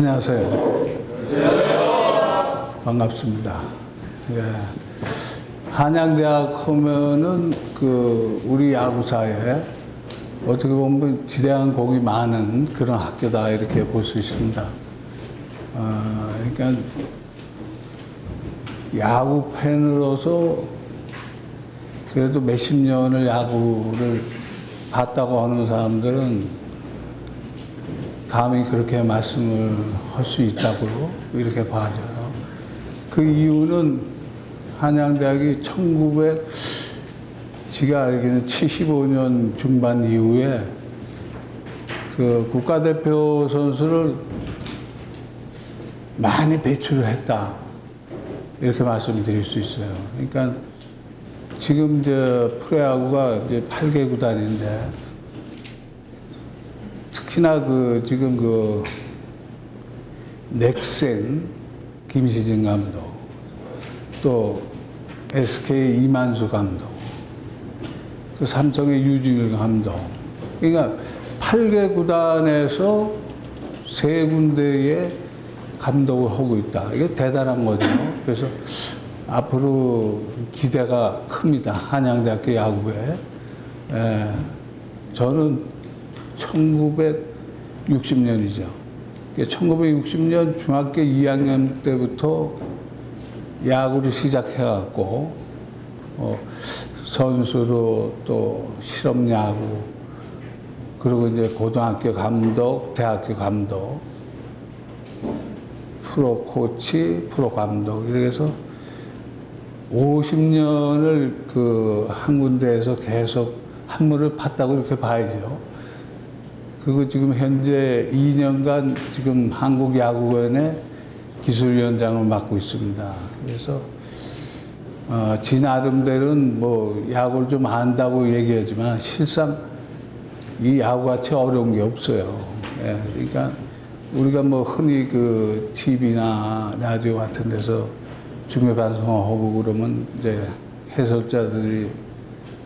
안녕하세요. 반갑습니다. 예. 한양대학 하면은 우리 야구사에 어떻게 보면 지대한 공이 많은 그런 학교다 이렇게 볼 수 있습니다. 그러니까 야구 팬으로서 그래도 몇십 년을 야구를 봤다고 하는 사람들은 감히 그렇게 말씀을 할 수 있다고 이렇게 봐져요. 그 이유는 한양대학이 제가 알기로는 75년 중반 이후에 그 국가대표 선수를 많이 배출을 했다. 이렇게 말씀드릴 수 있어요. 그러니까 지금 이제 프로야구가 이제 8개 구단인데 특히나 지금 넥센 김시진 감독, 또 SK 이만수 감독, 삼성의 유중일 감독. 그러니까 8개 구단에서 3군데의 감독을 하고 있다. 이게 대단한 거죠. 그래서 앞으로 기대가 큽니다. 한양대학교 야구에. 저는 1960년이죠. 1960년 중학교 2학년 때부터 야구를 시작해갖고, 선수로 또 실업야구, 그리고 이제 고등학교 감독, 대학교 감독, 프로 코치, 프로 감독, 이렇게 해서 50년을 한 군데에서 계속 한물을 팠다고 이렇게 봐야죠. 그리고 지금 현재 2년간 지금 한국야구원의 기술위원장을 맡고 있습니다. 그래서 지 나름대로는 뭐 야구를 좀 안다고 얘기하지만 실상 이 야구같이 어려운 게 없어요. 예, 그러니까 우리가 뭐 흔히 TV나 라디오 같은 데서 중계 방송하고 그러면 이제 해설자들이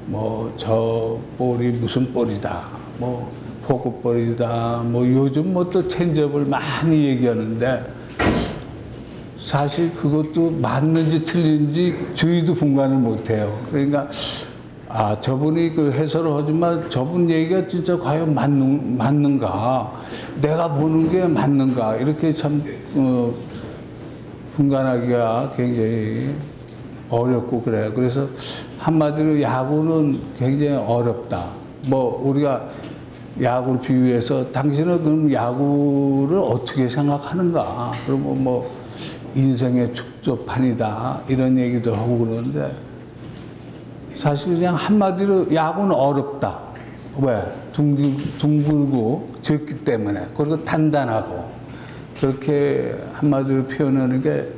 뭐 저 볼이 무슨 볼이다, 뭐 포크볼이다, 뭐 요즘 뭐 또 체인지업을 많이 얘기하는데 사실 그것도 맞는지 틀린지 저희도 분간을 못해요. 그러니까 저분이 해설을 하지만 저분 얘기가 진짜 과연 맞는가, 내가 보는 게 맞는가, 이렇게 참 분간하기가 굉장히 어렵고 그래요. 그래서 한마디로 야구는 굉장히 어렵다. 뭐 우리가 야구를 비유해서 당신은 그럼 야구를 어떻게 생각하는가? 그러면 뭐 인생의 축조판이다 이런 얘기도 하고 그러는데 사실 그냥 한마디로 야구는 어렵다. 왜? 둥글고 적기 때문에. 그리고 단단하고. 그렇게 한마디로 표현하는 게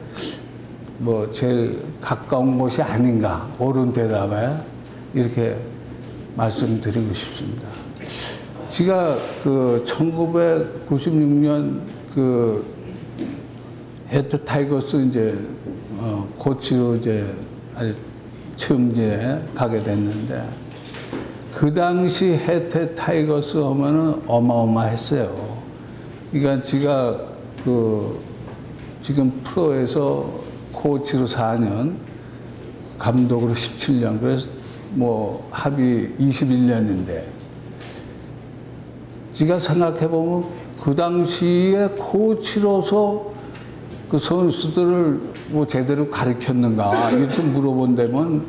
뭐 제일 가까운 것이 아닌가. 옳은 대답에 이렇게 말씀드리고 싶습니다. 제가 1996년 해태 타이거스 이제 코치로 이제 처음 이제 가게 됐는데 그 당시 해태 타이거스 하면은 어마어마했어요. 그러니까 제가 지금 프로에서 코치로 4년, 감독으로 17년, 그래서 뭐 합이 21년인데 제가 생각해보면 그 당시에 코치로서 그 선수들을 뭐 제대로 가르쳤는가 이렇게 물어본다면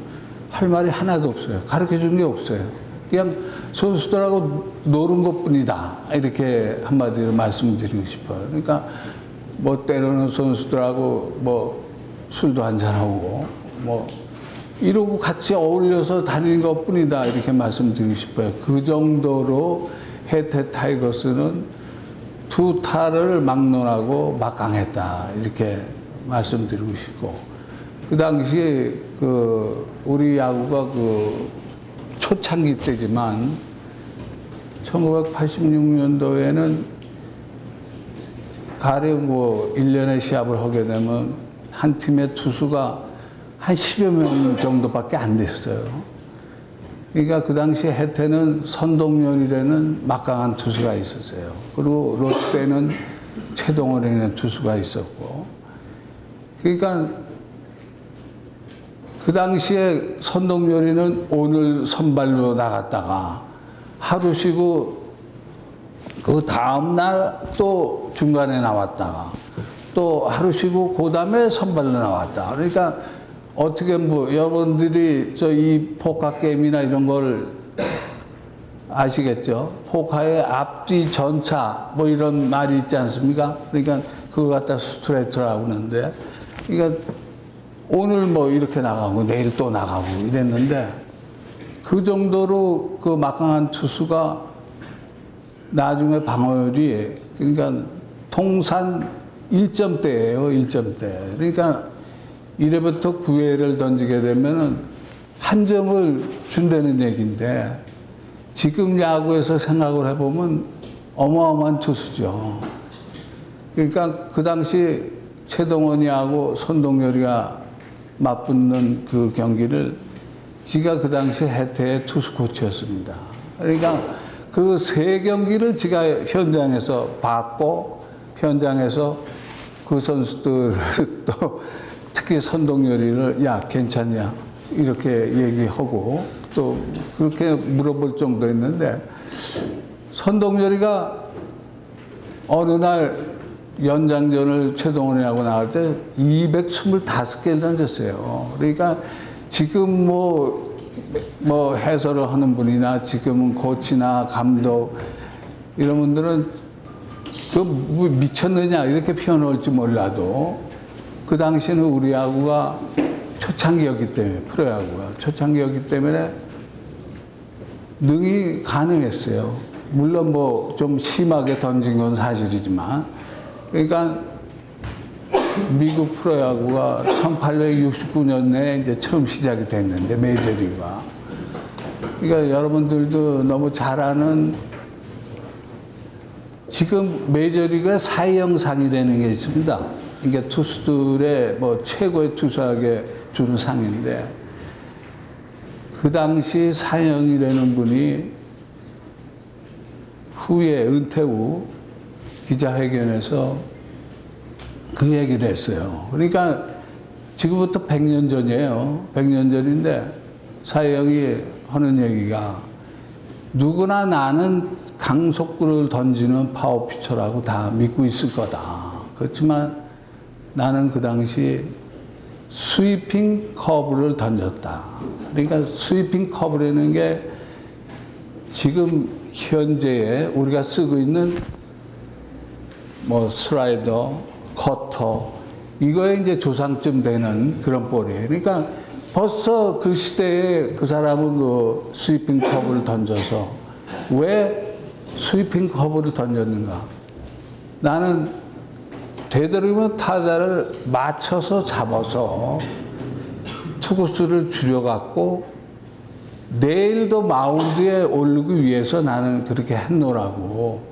할 말이 하나도 없어요. 가르쳐준 게 없어요. 그냥 선수들하고 노는 것뿐이다 이렇게 한마디로 말씀드리고 싶어요. 그러니까 뭐 때로는 선수들하고 뭐 술도 한잔하고 뭐 이러고 같이 어울려서 다니는 것뿐이다 이렇게 말씀드리고 싶어요. 그 정도로 해태 타이거스는 2타를 막론하고 막강했다 이렇게 말씀드리고 싶고, 그 당시에 우리 야구가 초창기 때지만 1986년도에는 가령 뭐 1년에 시합을 하게 되면 한 팀의 투수가 한 10여 명 정도밖에 안 됐어요. 그러니까 그 당시에 해태는 선동열이라는 막강한 투수가 있었어요. 그리고 롯데는 최동원이라는 투수가 있었고, 그러니까 그 당시에 선동열이는 오늘 선발로 나갔다가 하루 쉬고 그 다음날 또 중간에 나왔다가 또 하루 쉬고 그 다음에 선발로 나왔다. 그러니까 어떻게 뭐 여러분들이 저 이 포카 게임이나 이런 걸 아시겠죠? 포카의 앞뒤 전차 뭐 이런 말이 있지 않습니까? 그러니까 그거 갖다 스트레이트라고 하는데, 그러니까 오늘 뭐 이렇게 나가고 내일 또 나가고 이랬는데, 그 정도로 그 막강한 투수가 나중에 방어율이, 그러니까 통산 1점대예요, 1점대. 그러니까 1회부터 9회를 던지게 되면은 한 점을 준다는 얘기인데, 지금 야구에서 생각을 해보면 어마어마한 투수죠. 그러니까 그 당시 최동원이하고 선동열이가 맞붙는 그 경기를 지가 그 당시 해태의 투수 코치였습니다. 그러니까 그 세 경기를 지가 현장에서 봤고, 현장에서 그 선수들 또 특히 선동열이를 야 괜찮냐 이렇게 얘기하고 또 그렇게 물어볼 정도였는데, 선동열이가 어느 날 연장전을 최동원이하고 나갈 때 225개를 던졌어요. 그러니까 지금 뭐 해설을 하는 분이나 지금은 코치나 감독 이런 분들은 그 뭐 미쳤느냐 이렇게 표현할지 몰라도, 그 당시에는 우리 야구가 초창기였기 때문에, 프로야구가 초창기였기 때문에 능이 가능했어요. 물론 뭐 좀 심하게 던진 건 사실이지만, 그러니까 미국 프로야구가 1869년에 이제 처음 시작이 됐는데, 메이저리그가. 그러니까 여러분들도 너무 잘 아는, 지금 메이저리그에 사이영상이라는 게 있습니다. 이게 투수들의 뭐 최고의 투수에게 주는 상인데, 그 당시 사이영이라는 분이 후에 은퇴 후 기자회견에서 그 얘기를 했어요. 그러니까 지금부터 100년 전이에요. 100년 전인데 사이영이 하는 얘기가, 누구나 나는 강속구를 던지는 파워피처라고 다 믿고 있을 거다. 그렇지만 나는 그 당시 스위핑 커브를 던졌다. 그러니까 스위핑 커브라는 게 지금 현재에 우리가 쓰고 있는 뭐 슬라이더, 커터, 이거에 이제 조상쯤 되는 그런 볼이에요. 그러니까 벌써 그 시대에 그 사람은 그 스위핑 커브를 던져서, 왜 스위핑 커브를 던졌는가? 나는 되도록이면 타자를 맞춰서 잡아서 투구수를 줄여갖고 내일도 마운드에 오르기 위해서 나는 그렇게 했노라고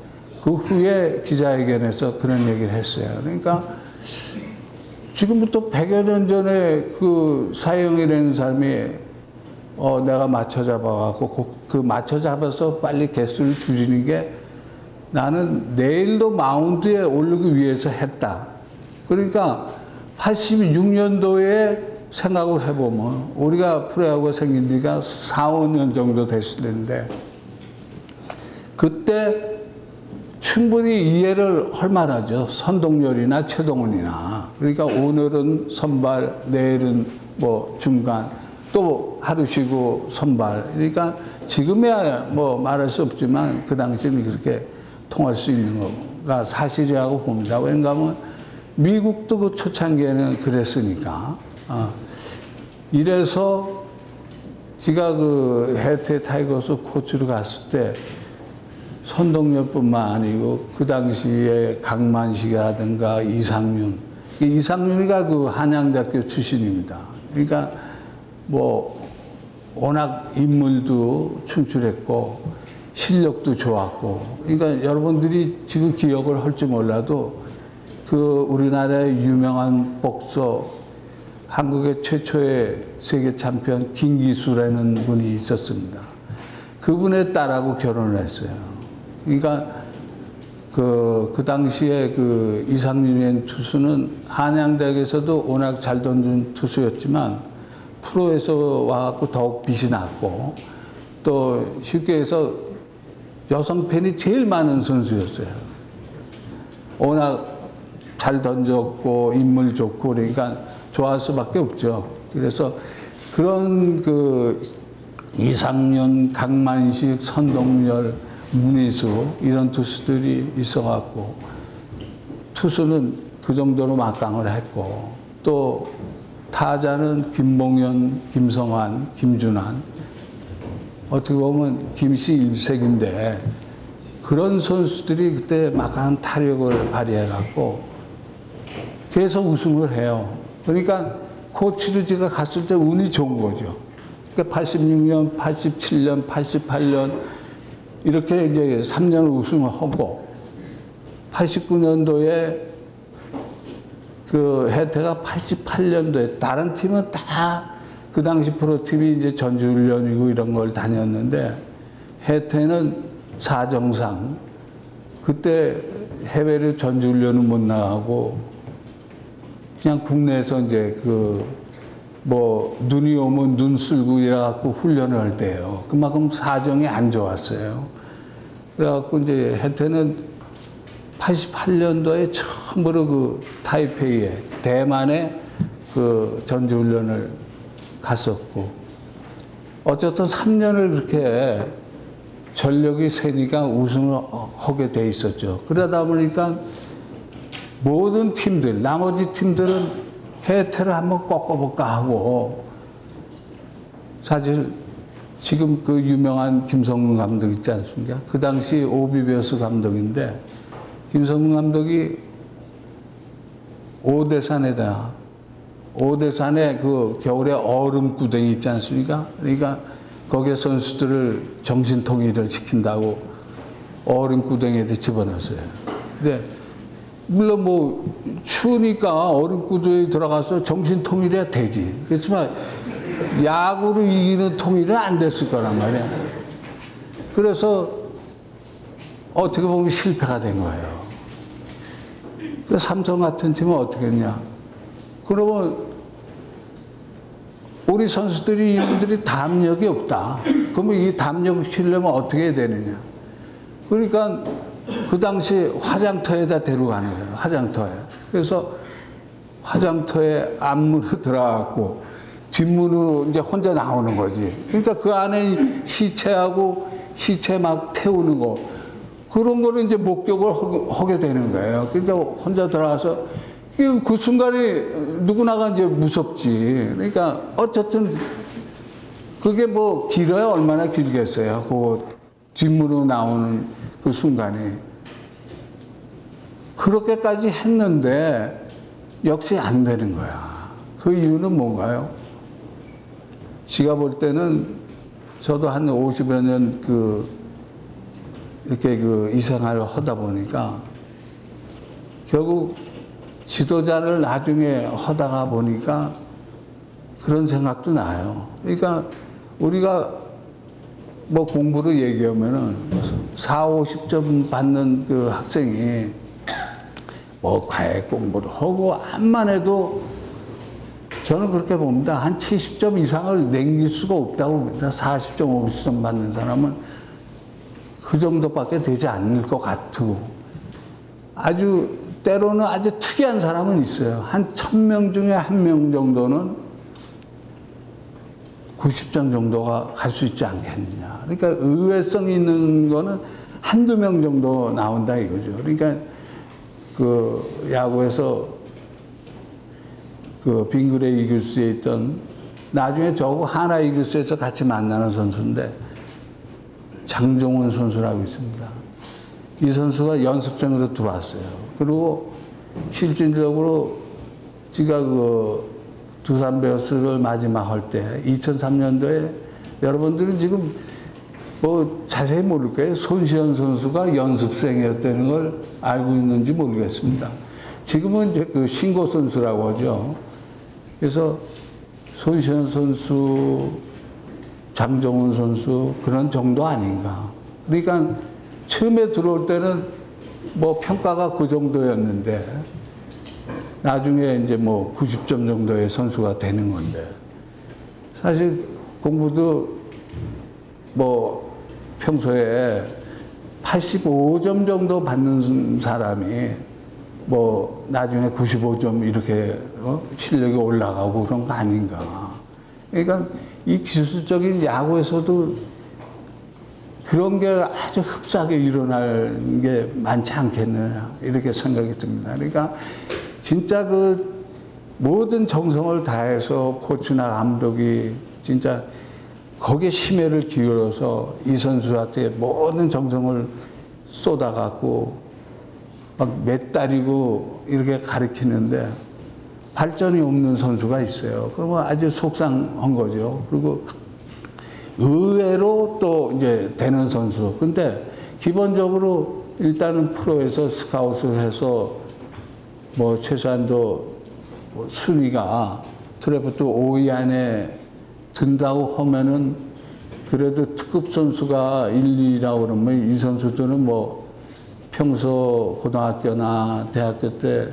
그 후에 기자회견에서 그런 얘기를 했어요. 그러니까 지금부터 100여 년 전에 그 사형이라는 사람이 내가 맞춰 잡아갖고 그 맞춰 잡아서 빨리 개수를 줄이는 게 나는 내일도 마운드에 오르기 위해서 했다. 그러니까 86년도에 생각을 해보면 우리가 프로야구가 생긴 지가 4, 5년 정도 됐을 텐데, 그때 충분히 이해를 할 만하죠. 선동열이나 최동원이나. 그러니까 오늘은 선발, 내일은 뭐 중간, 또 하루 쉬고 선발. 그러니까 지금이야 뭐 말할 수 없지만 그 당시에는 그렇게 통할 수 있는 거가 사실이라고 봅니다. 왜냐하면 미국도 그 초창기에는 그랬으니까. 이래서 제가 그 해태 타이거스 코치로 갔을 때 선동열뿐만 아니고 그 당시에 강만식이라든가 이상윤이가 그 한양대학교 출신입니다. 그러니까 뭐 워낙 인물도 충출했고 실력도 좋았고, 그러니까 여러분들이 지금 기억을 할지 몰라도 그 우리나라의 유명한 복서, 한국의 최초의 세계 챔피언 김기수라는 분이 있었습니다. 그분의 딸하고 결혼을 했어요. 그러니까 그 당시에 그 이상윤 투수는 한양대학에서도 워낙 잘 던진 투수였지만 프로에서 와갖고 더욱 빛이 났고 또 쉽게 해서 여성 팬이 제일 많은 선수였어요. 워낙 잘 던졌고 인물 좋고 그러니까 좋아할 수밖에 없죠. 그래서 그런 그 이상윤, 강만식, 선동열, 문희수 이런 투수들이 있어갖고 투수는 그 정도로 막강을 했고 또 타자는 김봉현, 김성환, 김준환 어떻게 보면 김씨 일색인데 그런 선수들이 그때 막강한 타력을 발휘해갖고 계속 우승을 해요. 그러니까 코치로 제가 갔을 때 운이 좋은 거죠. 그러니까 86년, 87년, 88년 이렇게 이제 3년 우승을 하고 89년도에 그 혜태가 88년도에 다른 팀은 다 그 당시 프로팀이 이제 전지훈련이고 이런 걸 다녔는데 혜태는 사정상 그때 해외로 전지훈련은 못 나가고 그냥 국내에서 이제 그 뭐 눈이 오면 눈 쓸고 이래갖고 훈련을 할 때예요. 그만큼 사정이 안 좋았어요. 그래갖고 이제 혜태는 88년도에 처음으로 그 타이페이에 대만에 그 전지훈련을 갔었고 어쨌든 3년을 그렇게 전력이 세니까 우승을 하게 돼 있었죠. 그러다 보니까 모든 팀들, 나머지 팀들은 혜태를 한번 꺾어볼까 하고 사실 지금 그 유명한 김성근 감독 있지 않습니까? 그 당시 오비베어스 감독인데 김성근 감독이 오대산에다 오대산에 그 겨울에 얼음구덩이 있지 않습니까? 그러니까 거기에 선수들을 정신통일을 시킨다고 얼음구덩이에 집어넣었어요. 근데 물론 뭐 추우니까 얼음구덩이에 들어가서 정신통일해야 되지. 그렇지만 야구로 이기는 통일은 안 됐을 거란 말이야. 그래서 어떻게 보면 실패가 된 거예요. 그 삼성 같은 팀은 어떻게 했냐. 그러면 우리 선수들이 이분들이 담력이 없다. 그러면 이 담력을 키우려면 어떻게 해야 되느냐. 그러니까 그 당시 화장터에다 데려가는 거예요. 화장터에. 그래서 화장터에 앞문으로 들어가고 뒷문으로 이제 혼자 나오는 거지. 그러니까 그 안에 시체하고 시체 막 태우는 거 그런 거를 이제 목격을 하게 되는 거예요. 그러니까 혼자 들어가서 그 순간에 누구나가 이제 무섭지. 그러니까 어쨌든 그게 뭐 길어야 얼마나 길겠어요. 그 뒷문으로 나오는 그 순간이. 그렇게까지 했는데 역시 안 되는 거야. 그 이유는 뭔가요? 지가 볼 때는 저도 한 50여 년 이렇게 이 생활을 하다 보니까 결국 지도자를 나중에 하다가 보니까 그런 생각도 나요. 그러니까 우리가 뭐 공부를 얘기하면은 40, 50점 받는 그 학생이 뭐 과외 공부를 하고 암만 해도 저는 그렇게 봅니다. 한 70점 이상을 남길 수가 없다고 봅니다. 40점, 50점 받는 사람은 그 정도밖에 되지 않을 것 같고 때로는 아주 특이한 사람은 있어요. 한 1000명 중에 1명 정도는 90점 정도가 갈 수 있지 않겠느냐. 그러니까 의외성 있는 거는 한두 명 정도 나온다 이거죠. 그러니까 그 야구에서 그 빙그레 이글스에 있던 나중에 저하고 하나 이글스에서 같이 만나는 선수인데 장종훈 선수라고 있습니다. 이 선수가 연습생으로 들어왔어요. 그리고 실질적으로 제가 그 두산 베어스를 마지막 할 때 2003년도에 여러분들은 지금 뭐 자세히 모를 거예요. 손시현 선수가 연습생이었다는 걸 알고 있는지 모르겠습니다. 지금은 이제 그 신고 선수라고 하죠. 그래서 손시현 선수, 장정훈 선수 그런 정도 아닌가. 그러니까 처음에 들어올 때는 뭐 평가가 그 정도였는데 나중에 이제 뭐 90점 정도의 선수가 되는 건데 사실 공부도 뭐 평소에 85점 정도 받는 사람이 뭐 나중에 95점 이렇게 실력이 올라가고 그런 거 아닌가. 그러니까 이 기술적인 야구에서도 그런 게 아주 흡사하게 일어날 게 많지 않겠느냐 이렇게 생각이 듭니다. 그러니까 진짜 그 모든 정성을 다해서 코치나 감독이 진짜 거기에 심혈을 기울여서 이 선수한테 모든 정성을 쏟아갖고 막 몇 달이고 이렇게 가르치는데 발전이 없는 선수가 있어요. 그러면 아주 속상한 거죠. 그리고 의외로 또 이제 되는 선수. 근데 기본적으로 일단은 프로에서 스카웃을 해서 뭐 최소한도 뭐 순위가 드래프트 5위 안에 든다고 하면은 그래도 특급 선수가 1, 2라고 그러면 이 선수들은 뭐 평소 고등학교나 대학교 때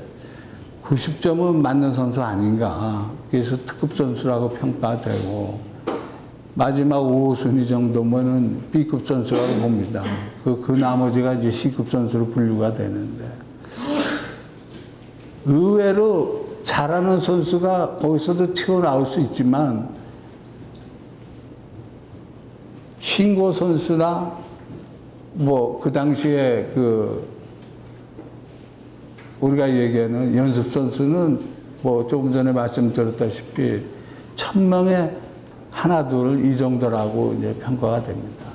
90점은 맞는 선수 아닌가. 그래서 특급 선수라고 평가되고 마지막 5순위 정도면은 B급 선수라고 봅니다. 그 나머지가 이제 C급 선수로 분류가 되는데 의외로 잘하는 선수가 거기서도 튀어나올 수 있지만 신고 선수나 뭐 그 당시에 그 우리가 얘기하는 연습 선수는 뭐 조금 전에 말씀드렸다시피 1000명에 하나 둘 이 정도라고 이제 평가가 됩니다.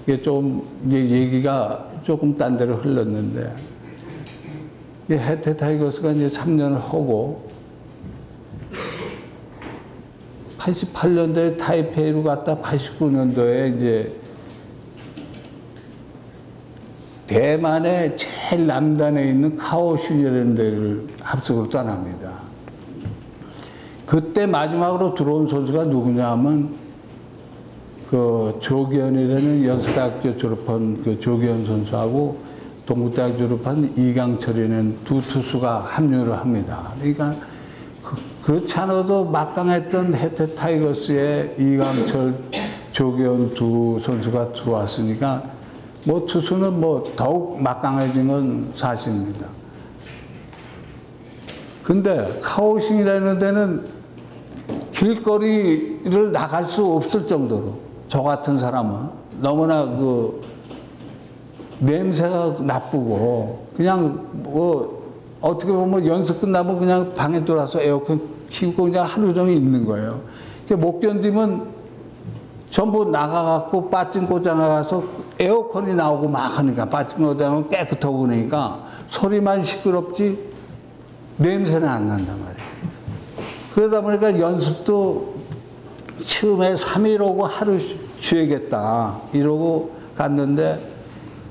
이게 좀 이제 얘기가 조금 딴 데로 흘렀는데 이 해태 타이거스가 이제 3년을 하고 88년도에 타이페이로 갔다 89년도에 이제 대만의 제일 남단에 있는 카오슝이라는 데를 합숙을 떠납니다. 그때 마지막으로 들어온 선수가 누구냐 하면 그 조기현이라는 연세대학교 졸업한 그 조기현 선수하고 동국대학 졸업한 이강철이라는 두 투수가 합류를 합니다. 그러니까 그렇지 않아도 막강했던 해태 타이거스에 이강철, 조기현 두 선수가 들어왔으니까 뭐 투수는 뭐 더욱 막강해진 건 사실입니다. 근데 카오싱이라는 데는 길거리를 나갈 수 없을 정도로 저 같은 사람은 너무나 그 냄새가 나쁘고 그냥 뭐 어떻게 보면 연습 끝나면 그냥 방에 들어와서 에어컨 키우고 그냥 하루 종일 있는 거예요. 못 견디면 전부 나가갖고 빠찡고장에 가서 에어컨이 나오고 막 하니까 빠찡고장은 깨끗하고 그러니까 소리만 시끄럽지 냄새는 안 난단 말이에요. 그러다 보니까 연습도 처음에 3일 오고 하루 쉬어야겠다 이러고 갔는데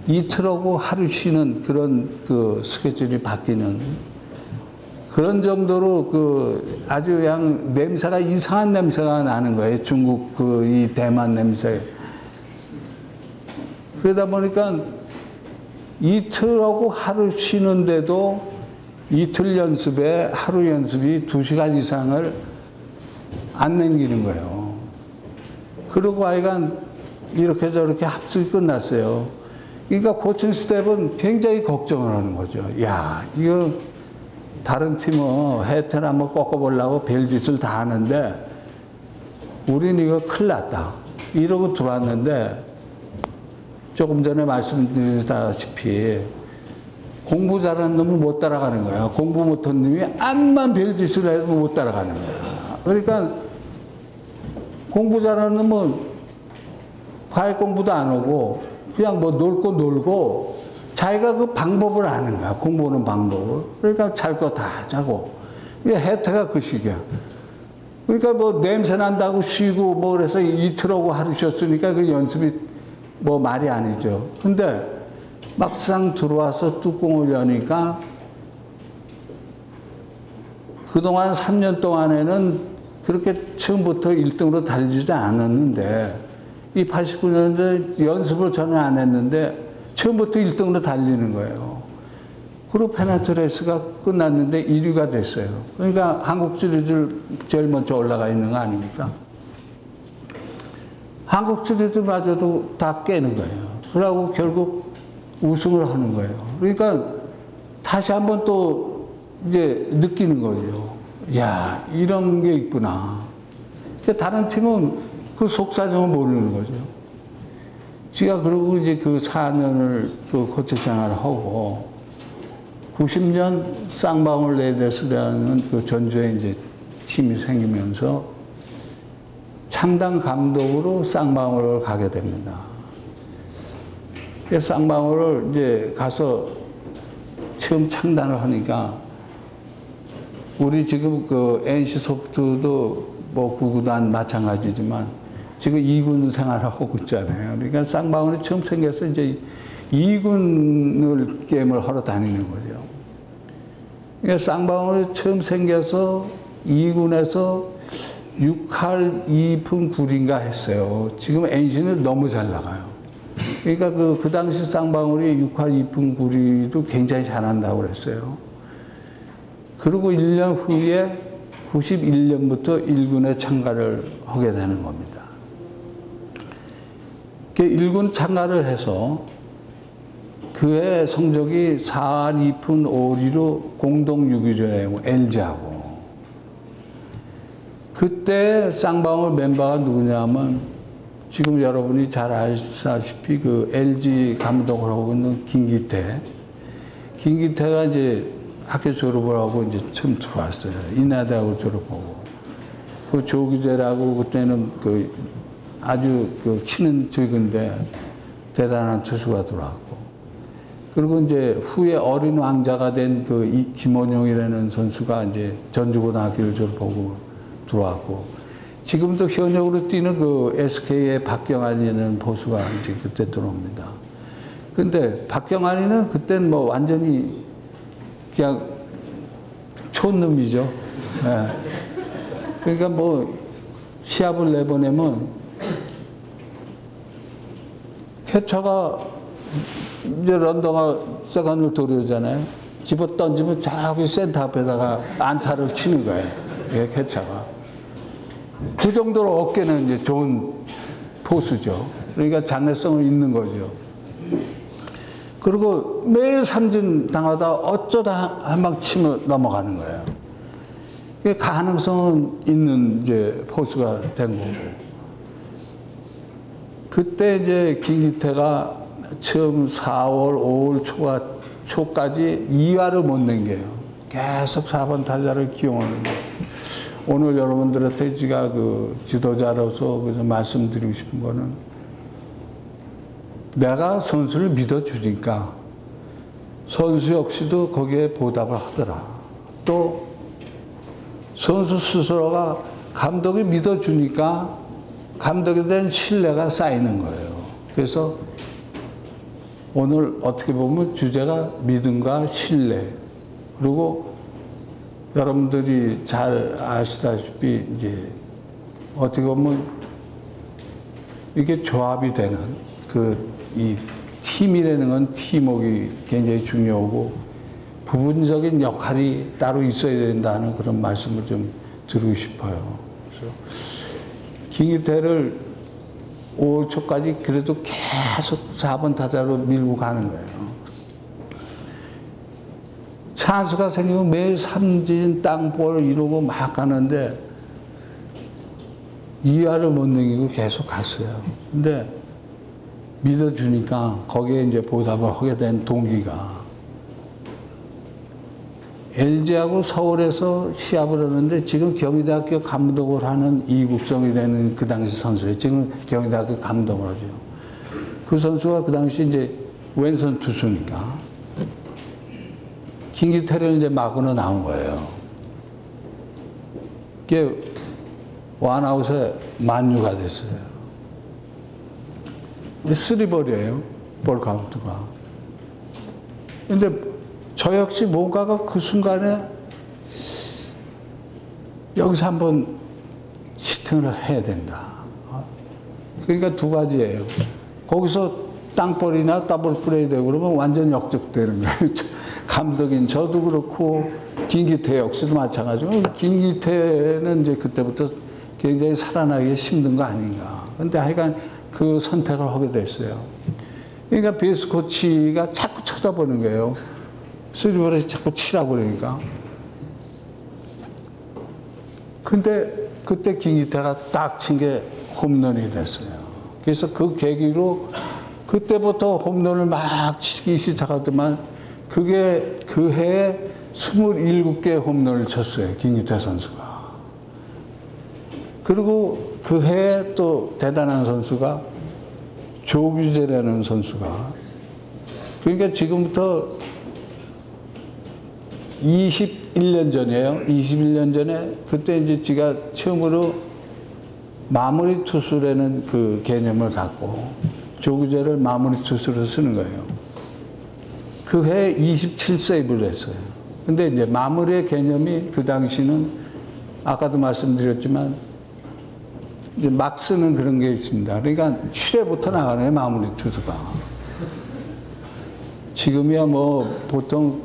이틀 오고 하루 쉬는 그런 그 스케줄이 바뀌는 그런 정도로 그 아주 그냥 냄새가 이상한 냄새가 나는 거예요. 중국 그 이 대만 냄새. 그러다 보니까 이틀하고 하루 쉬는데도 이틀 연습에 하루 연습이 2시간 이상을 안 남기는 거예요. 그러고 하여간 이렇게 저렇게 합숙이 끝났어요. 그러니까 코칭 스텝은 굉장히 걱정을 하는 거죠. 야, 이거 다른 팀은 해태를 한번 꺾어보려고 별짓을 다 하는데 우린 이거 큰일 났다. 이러고 들어왔는데 조금 전에 말씀드렸다시피 공부 잘하는 놈은 못 따라가는 거야. 공부 못한 놈이 암만 별짓을 해도 못 따라가는 거야. 그러니까 공부 잘하는 놈은 과외 공부도 안 하고 그냥 뭐 놀고 자기가 그 방법을 아는 거야. 공부하는 방법을. 그러니까 잘 거 다 자고. 이게 해태가 그 식이야. 그러니까 뭐 냄새 난다고 쉬고 뭐 그래서 이틀 하고 하루 쉬었으니까 그 연습이 뭐 말이 아니죠. 근데 막상 들어와서 뚜껑을 여니까 그동안 3년 동안에는 그렇게 처음부터 1등으로 달리지 않았는데 이 89년도에 연습을 전혀 안 했는데 처음부터 1등으로 달리는 거예요. 그리고 페넌트 레이스가 끝났는데 1위가 됐어요. 그러니까 한국 시리즈를 제일 먼저 올라가 있는 거 아닙니까? 한국 시리즈마저도 다 깨는 거예요. 그러고 결국 우승을 하는 거예요. 그러니까 다시 한번 또 이제 느끼는 거죠. 야, 이런 게 있구나. 다른 팀은 그 속사정을 모르는 거죠. 제가 그러고 이제 그 4년을 그 코치 생활을 하고 90년 쌍방울 레이더스라는 그 전주에 이제 팀이 생기면서 창단 감독으로 쌍방울을 가게 됩니다. 그래서 쌍방울을 이제 가서 처음 창단을 하니까 우리 지금 그 NC 소프트도 뭐 구구단 마찬가지지만 지금 2군 생활을 하고 있잖아요. 그러니까 쌍방울이 처음 생겨서 이제 2군을 게임을 하러 다니는 거죠. 그러니까 쌍방울이 처음 생겨서 2군에서 6할 2푼 9리인가 했어요. 지금 NC는 너무 잘 나가요. 그러니까 그 당시 쌍방울이 6할 2푼 9리도 굉장히 잘한다고 그랬어요. 그리고 1년 후에 91년부터 1군에 참가를 하게 되는 겁니다. 1군 참가를 해서 그해 성적이 4할 2푼 5리로 공동 6위를 LG하고 그때 쌍방울 멤버가 누구냐면 지금 여러분이 잘 아시다시피 그 LG 감독을 하고 있는 김기태. 김기태가 이제 학교 졸업을 하고 이제 처음 들어왔어요. 인하대학을 졸업하고. 그 조기재라고 그때는 그 아주 그 키는 적은데 대단한 투수가 들어왔고. 그리고 이제 후에 어린 왕자가 된 그 김원용이라는 선수가 이제 전주고등학교를 졸업하고 들어왔고. 지금도 현역으로 뛰는 그 SK의 박경환이라는 포수가 이제 그때 들어옵니다. 근데 박경환이는 그때는 뭐 완전히 그냥 촌놈이죠. 네. 그러니까 뭐 시합을 내보내면 캐쳐가 이제 런던가 세컨을 돌려오잖아요. 집어 던지면 저기 센터 앞에다가 안타를 치는 거예요. 예, 캐쳐가. 그 정도로 어깨는 이제 좋은 포수죠. 그러니까 장래성은 있는 거죠. 그리고 매일 삼진 당하다 어쩌다 한 방 치면 넘어가는 거예요. 가능성은 있는 이제 포수가 된 거고. 그때 이제 김기태가 처음 4월, 5월 초까지 2화를 못 낸게요. 계속 4번 타자를 기용하는데 오늘 여러분들한테 제가 그 지도자로서 그래서 말씀드리고 싶은 거는 내가 선수를 믿어주니까 선수 역시도 거기에 보답을 하더라. 또 선수 스스로가 감독이 믿어주니까 감독에 대한 신뢰가 쌓이는 거예요. 그래서 오늘 어떻게 보면 주제가 믿음과 신뢰. 그리고 여러분들이 잘 아시다시피 이제 어떻게 보면 이게 조합이 되는 이 팀이라는 건 팀워크가 굉장히 중요하고 부분적인 역할이 따로 있어야 된다는 그런 말씀을 좀 드리고 싶어요. 그래서 김기태를 5월 초까지 그래도 계속 4번 타자로 밀고 가는 거예요. 찬스가 생기면 매일 삼진, 땅볼 이러고 막 가는데 2화를 못 넘기고 계속 갔어요. 근데 믿어주니까 거기에 이제 보답을 하게 된 동기가 LG하고 서울에서 시합을 하는데 지금 경희대학교 감독을 하는 이국성이라는 그 당시 선수예요. 지금 경희대학교 감독을 하죠. 그 선수가 그 당시 이제 왼손 투수니까 김기태를 이제 막으로 나온 거예요. 이게 원아웃에 만유가 됐어요. 쓰리볼이에요. 볼 카운트가. 근데 저 역시 뭔가가 그 순간에 여기서 한번 시팅을 해야 된다. 그러니까 두 가지예요. 거기서 땅볼이나 더블 플레이 되고 그러면 완전 역적되는 거예요. 감독인 저도 그렇고 김기태 역시도 마찬가지고 김기태는 이제 그때부터 굉장히 살아나기 힘든 거 아닌가. 근데 하여간 그 선택을 하게 됐어요. 그러니까 베이스 코치가 자꾸 쳐다보는 거예요. 쓰리볼에 자꾸 치라고 그러니까. 근데 그때 김기태가 딱 친 게 홈런이 됐어요. 그래서 그 계기로 그때부터 홈런을 막 치기 시작하더만 그게 그 해에 27개의 홈런을 쳤어요. 김기태 선수가. 그리고 그 해에 또 대단한 선수가 조규재라는 선수가. 그러니까 지금부터 21년 전이에요. 21년 전에 그때 이제 제가 처음으로 마무리 투수라는 그 개념을 갖고 조규재를 마무리 투수로 쓰는 거예요. 그 해에 27세이브를 했어요. 근데 이제 마무리의 개념이 그 당시는 아까도 말씀드렸지만 이제 막 쓰는 그런 게 있습니다. 그러니까 7회부터 나가네요, 마무리 투수가. 지금이야 뭐 보통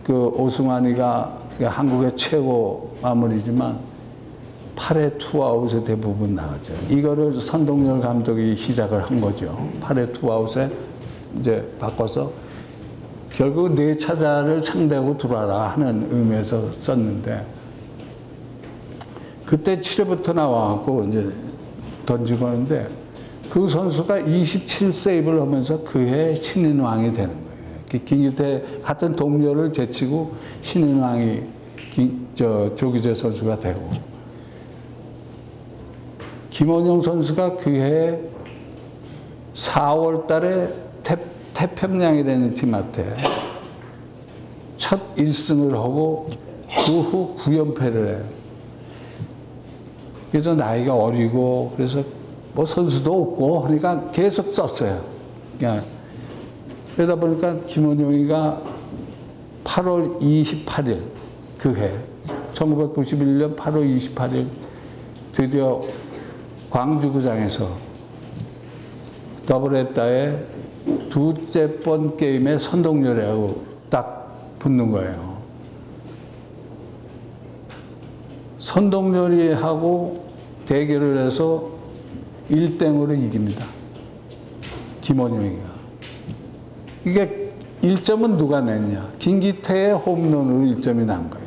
그 오승환이가 한국의 최고 마무리지만 8회 투아웃에 대부분 나가죠. 이거를 선동열 감독이 시작을 한 거죠. 8회 투아웃에 이제 바꿔서 결국 4타자를 상대하고 들어와라 하는 의미에서 썼는데 그때 7회부터 나와갖고 이제 던지고 하는데 그 선수가 27세이브를 하면서 그해 신인왕이 되는 거예요. 김기태 같은 동료를 제치고 신인왕이 조규재 선수가 되고 김원용 선수가 그해 4월 달에 태평양이라는 팀한테 첫 1승을 하고 그 후 9연패를 해요. 그래서 나이가 어리고 그래서 뭐 선수도 없고 그러니까 계속 썼어요. 그냥 그러다 보니까 김원용이가 8월 28일 그 해 1991년 8월 28일 드디어 광주구장에서 더블헤더에 두째 번 게임에 선동열하고 딱 붙는 거예요. 선동열이하고 대결을 해서 1대0으로 이깁니다. 김원용이가. 이게 1점은 누가 냈냐? 김기태의 홈런으로 1점이 난 거예요.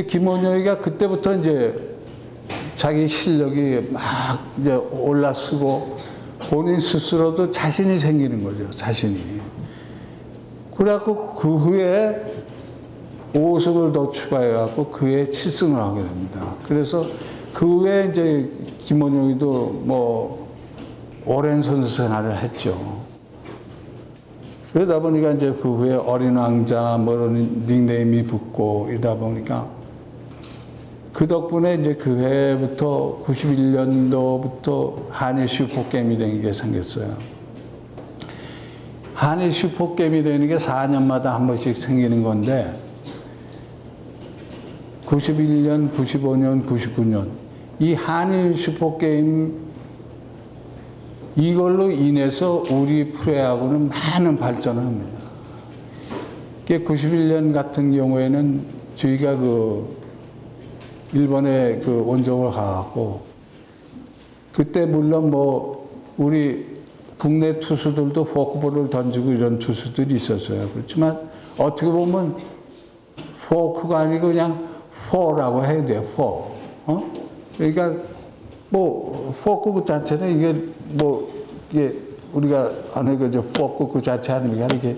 김원용이가 그때부터 이제 자기 실력이 막 이제 올라서고 본인 스스로도 자신이 생기는 거죠. 자신이. 그래갖고 그 후에 5승을 더 추가해갖고 그 후에 7승을 하게 됩니다. 그래서 그 후에 이제 김원용이도 뭐 오랜 선수 생활을 했죠. 그러다 보니까 이제 그 후에 어린 왕자 뭐 이런 닉네임이 붙고 이러다 보니까 그 덕분에 이제 그 해부터 91년도부터 한일 슈퍼게임이 되는 게 생겼어요. 한일 슈퍼게임이 되는 게 4년마다 한 번씩 생기는 건데 91년, 95년, 99년 이 한일 슈퍼게임 이걸로 인해서 우리 프로야구는 많은 발전을 합니다. 91년 같은 경우에는 저희가 그 일본에 그 원정을 가갖고 그때 물론 뭐 우리 국내 투수들도 포크볼을 던지고 이런 투수들이 있었어요. 그렇지만 어떻게 보면 포크가 아니고 그냥 포라고 해야 돼요. 포. 그러니까 뭐 포크 그 자체는 이게 뭐 이게 우리가 아는 그 포크 그 자체 아닙니까? 이렇게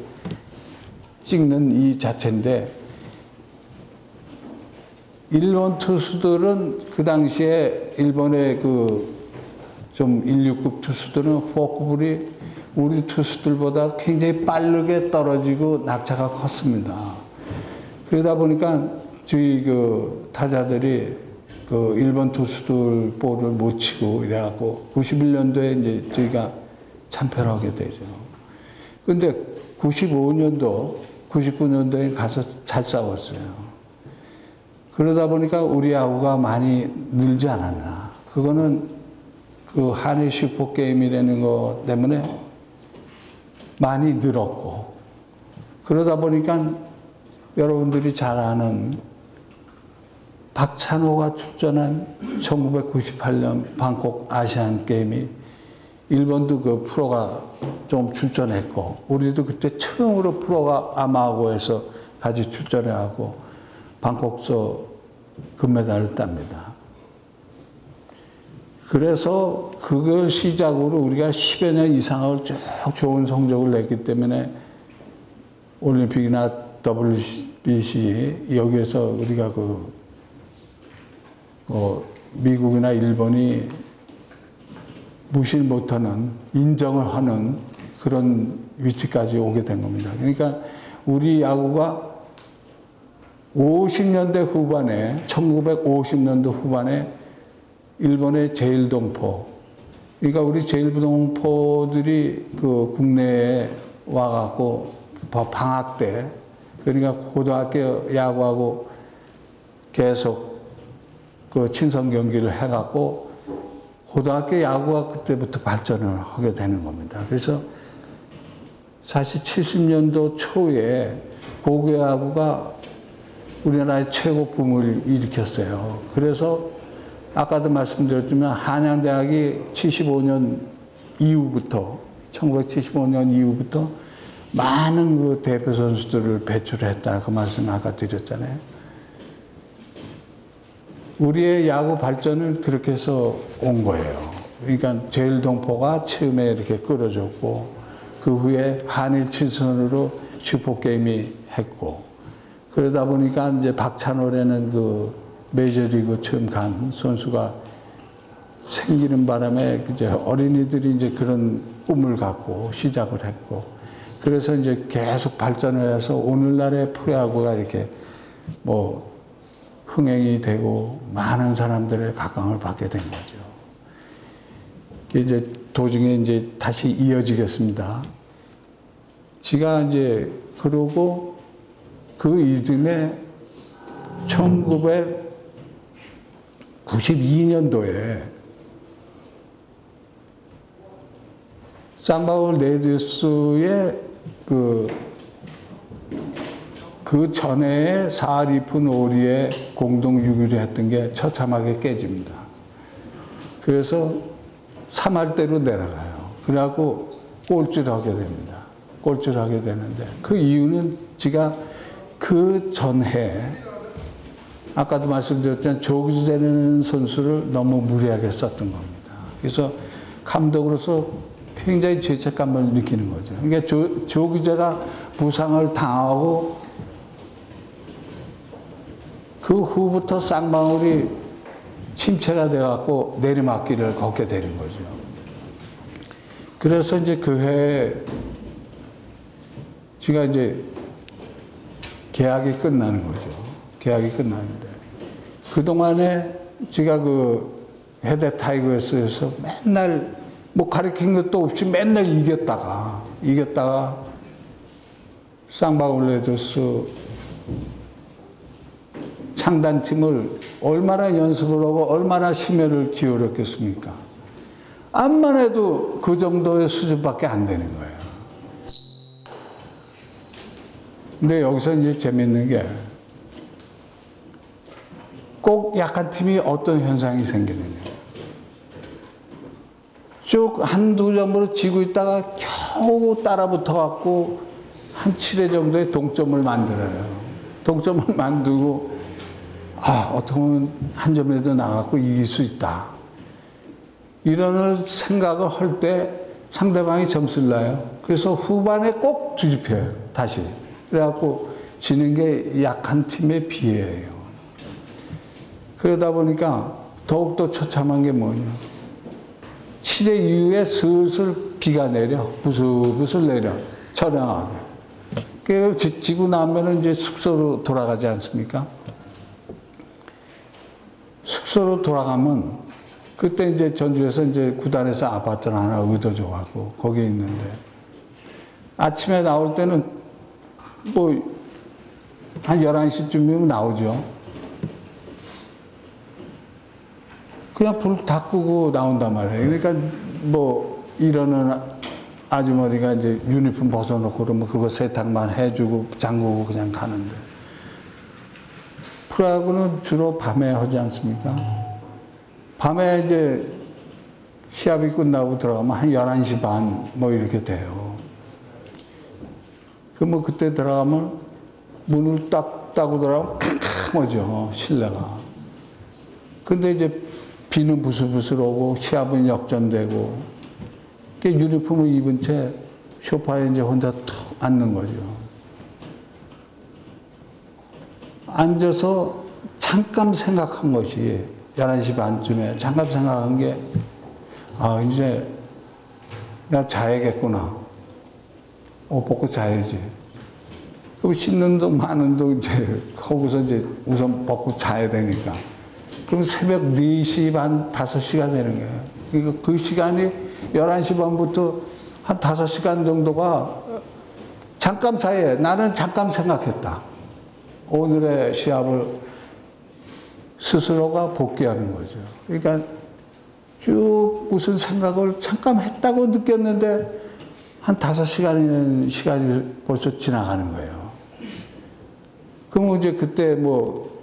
찍는 이 자체인데 일본 투수들은 그 당시에 일본의 그 좀 1/6급 투수들은 포크볼이 우리 투수들보다 굉장히 빠르게 떨어지고 낙차가 컸습니다. 그러다 보니까 저희 그 타자들이 그 일본 투수들 볼을 못 치고 이래갖고 91년도에 이제 저희가 참패를 하게 되죠. 근데 95년도, 99년도에 가서 잘 싸웠어요. 그러다 보니까 우리 야구가 많이 늘지 않았나. 그거는 그 한일 슈퍼게임이라는 것 때문에 많이 늘었고, 그러다 보니까 여러분들이 잘 아는 박찬호가 출전한 1998년 방콕 아시안 게임이 일본도 그 프로가 좀 출전했고, 우리도 그때 처음으로 프로가 아마하고에서 같이 출전해하고 방콕서 금메달을 땁니다. 그래서 그걸 시작으로 우리가 10여 년 이상을 쭉 좋은 성적을 냈기 때문에 올림픽이나 WBC 여기에서 우리가 미국이나 일본이 무시를 못하는, 인정을 하는 그런 위치까지 오게 된 겁니다. 그러니까 우리 야구가 50년대 후반에, 1950년대 후반에 일본의 제일동포, 그러니까 우리 제일동포들이 그 국내에 와갖고 방학 때, 그러니까 고등학교 야구하고 계속 그 친선 경기를 해갖고 고등학교 야구가 그때부터 발전을 하게 되는 겁니다. 그래서 사실 70년도 초에 고교 야구가 우리나라의 최고 붐을 일으켰어요. 그래서 아까도 말씀드렸지만 한양대학이 75년 이후부터, 1975년 이후부터 많은 그 대표 선수들을 배출했다, 그 말씀 아까 드렸잖아요. 우리의 야구 발전은 그렇게 해서 온 거예요. 그러니까 제일동포가 처음에 이렇게 끌어줬고, 그 후에 한일 친선으로 슈퍼게임이 했고, 그러다 보니까 이제 박찬호라는 그 메이저리그 처음 간 선수가 생기는 바람에 이제 어린이들이 이제 그런 꿈을 갖고 시작을 했고, 그래서 이제 계속 발전을 해서 오늘날의 프로야구가 이렇게 뭐 흥행이 되고 많은 사람들의 각광을 받게 된 거죠. 이제 도중에 이제 다시 이어지겠습니다. 제가 이제 그러고 그 이듬해 1992년도에 쌍방울 레디스의 그 전에 4할 2푼 5리에 공동 6위를 했던 게 처참하게 깨집니다. 그래서 3할대로 내려가요. 그래갖고 꼴찌를 하게 됩니다. 꼴찌를 하게 되는데, 그 이유는 제가 그 전해 아까도 말씀드렸지만 조기재라는 선수를 너무 무리하게 썼던 겁니다. 그래서 감독으로서 굉장히 죄책감을 느끼는 거죠. 그러니까 조기재가 부상을 당하고 그 후부터 쌍방울이 침체가 돼갖고 내리막길을 걷게 되는 거죠. 그래서 이제 그 해에 제가 이제 계약이 끝나는 거죠. 계약이 끝나는데, 그동안에 제가 그 해대 타이거스에서 맨날 뭐 가르친 것도 없이 맨날 이겼다가 쌍방울 레더스 창단팀을 얼마나 연습을 하고 얼마나 심혈을 기울였겠습니까? 암만 해도 그 정도의 수준밖에 안 되는 거예요. 근데 여기서 이제 재밌는 게, 꼭 약한 팀이 어떤 현상이 생기느냐. 쭉 한두 점으로 지고 있다가 겨우 따라붙어 갖고 한 7회 정도의 동점을 만들어요. 동점을 만들고, 어떻게 보면 한 점이라도 나가고 이길 수 있다, 이런 생각을 할 때 상대방이 점수를 나요. 그래서 후반에 꼭 뒤집혀요, 다시. 그래갖고 지는 게 약한 팀의 비애예요. 그러다 보니까 더욱더 처참한 게 뭐냐. 7회 이후에 슬슬 비가 내려, 부슬부슬 내려, 처량하게. 그 지고 나면은 이제 숙소로 돌아가지 않습니까? 숙소로 돌아가면, 그때 이제 전주에서 이제 구단에서 아파트를 하나 의도줘갖고 거기 있는데, 아침에 나올 때는 뭐 한 11시쯤이면 나오죠. 그냥 불 다 끄고 나온단 말이에요. 그러니까 뭐 이러는 아주머니가 이제 유니폼 벗어놓고 그러면 그거 세탁만 해주고 잠그고 그냥 가는데, 프로야구는 주로 밤에 하지 않습니까? 밤에 이제 시합이 끝나고 들어가면 한 11시 반 뭐 이렇게 돼요. 그 뭐 그때 들어가면 문을 딱 따고 들어가면 캄캄하죠, 실내가. 근데 이제 비는 부슬부슬 오고 시합은 역전되고, 그 유니폼을 입은 채 소파에 이제 혼자 툭 앉는 거죠. 앉아서 잠깐 생각한 것이 11시 반쯤에 잠깐 생각한 게, 아, 이제 나 자야겠구나. 옷 벗고 자야지. 그럼 씻는 동 마는 동 이제 거기서 이제 우선 벗고 자야 되니까. 그럼 새벽 4시 반, 5시가 되는 거예요. 그러니까 그 시간이 11시 반부터 한 5시간 정도가 잠깐 사이에 나는 잠깐 생각했다. 오늘의 시합을 스스로가 복귀하는 거죠. 그러니까 쭉 무슨 생각을 잠깐 했다고 느꼈는데 한 5시간이면 시간이 벌써 지나가는 거예요. 그럼 이제 그때 뭐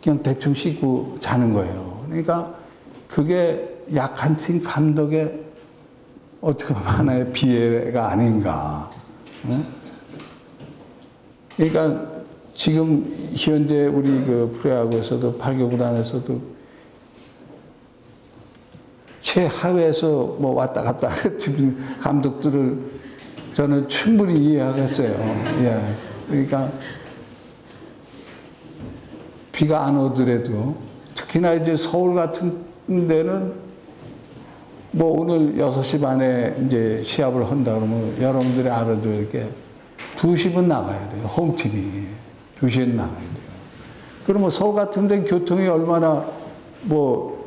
그냥 대충 씻고 자는 거예요. 그러니까 그게 약한 팀 감독의 어떻게 보면 하나의 비애가 아닌가. 그러니까 지금 현재 우리 그 프로야구에서도 8개 구단에서도 최하위에서 뭐 왔다 갔다 하는 팀 감독들을 저는 충분히 이해하겠어요. 예. 그러니까 비가 안 오더라도 특히나 이제 서울 같은 데는 뭐 오늘 6시 반에 이제 시합을 한다 그러면 여러분들이 알아도 이렇게 2시면 나가야 돼요. 홈팀이 2시에 나가야 돼요. 그러면 서울 같은 데 교통이 얼마나 뭐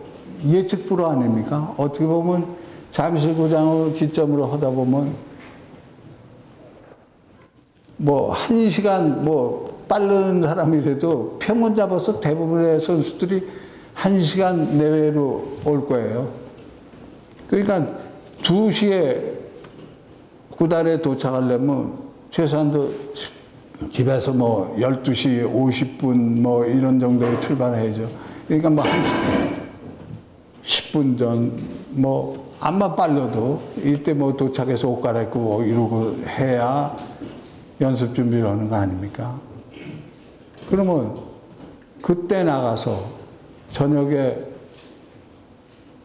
예측 불허 아닙니까? 어떻게 보면 잠실구장을 기점으로 하다 보면 뭐 1시간 뭐 빠른 사람이라도 평균 잡아서 대부분의 선수들이 1시간 내외로 올 거예요. 그러니까 2시에 구단에 도착하려면 최소한도 집에서 뭐 12시 50분 뭐 이런 정도에 출발해야죠. 그러니까 뭐 한 10분 전 뭐 암만 빨려도 이때 뭐 도착해서 옷 갈아입고 뭐 이러고 해야 연습 준비를 하는 거 아닙니까? 그러면 그때 나가서 저녁에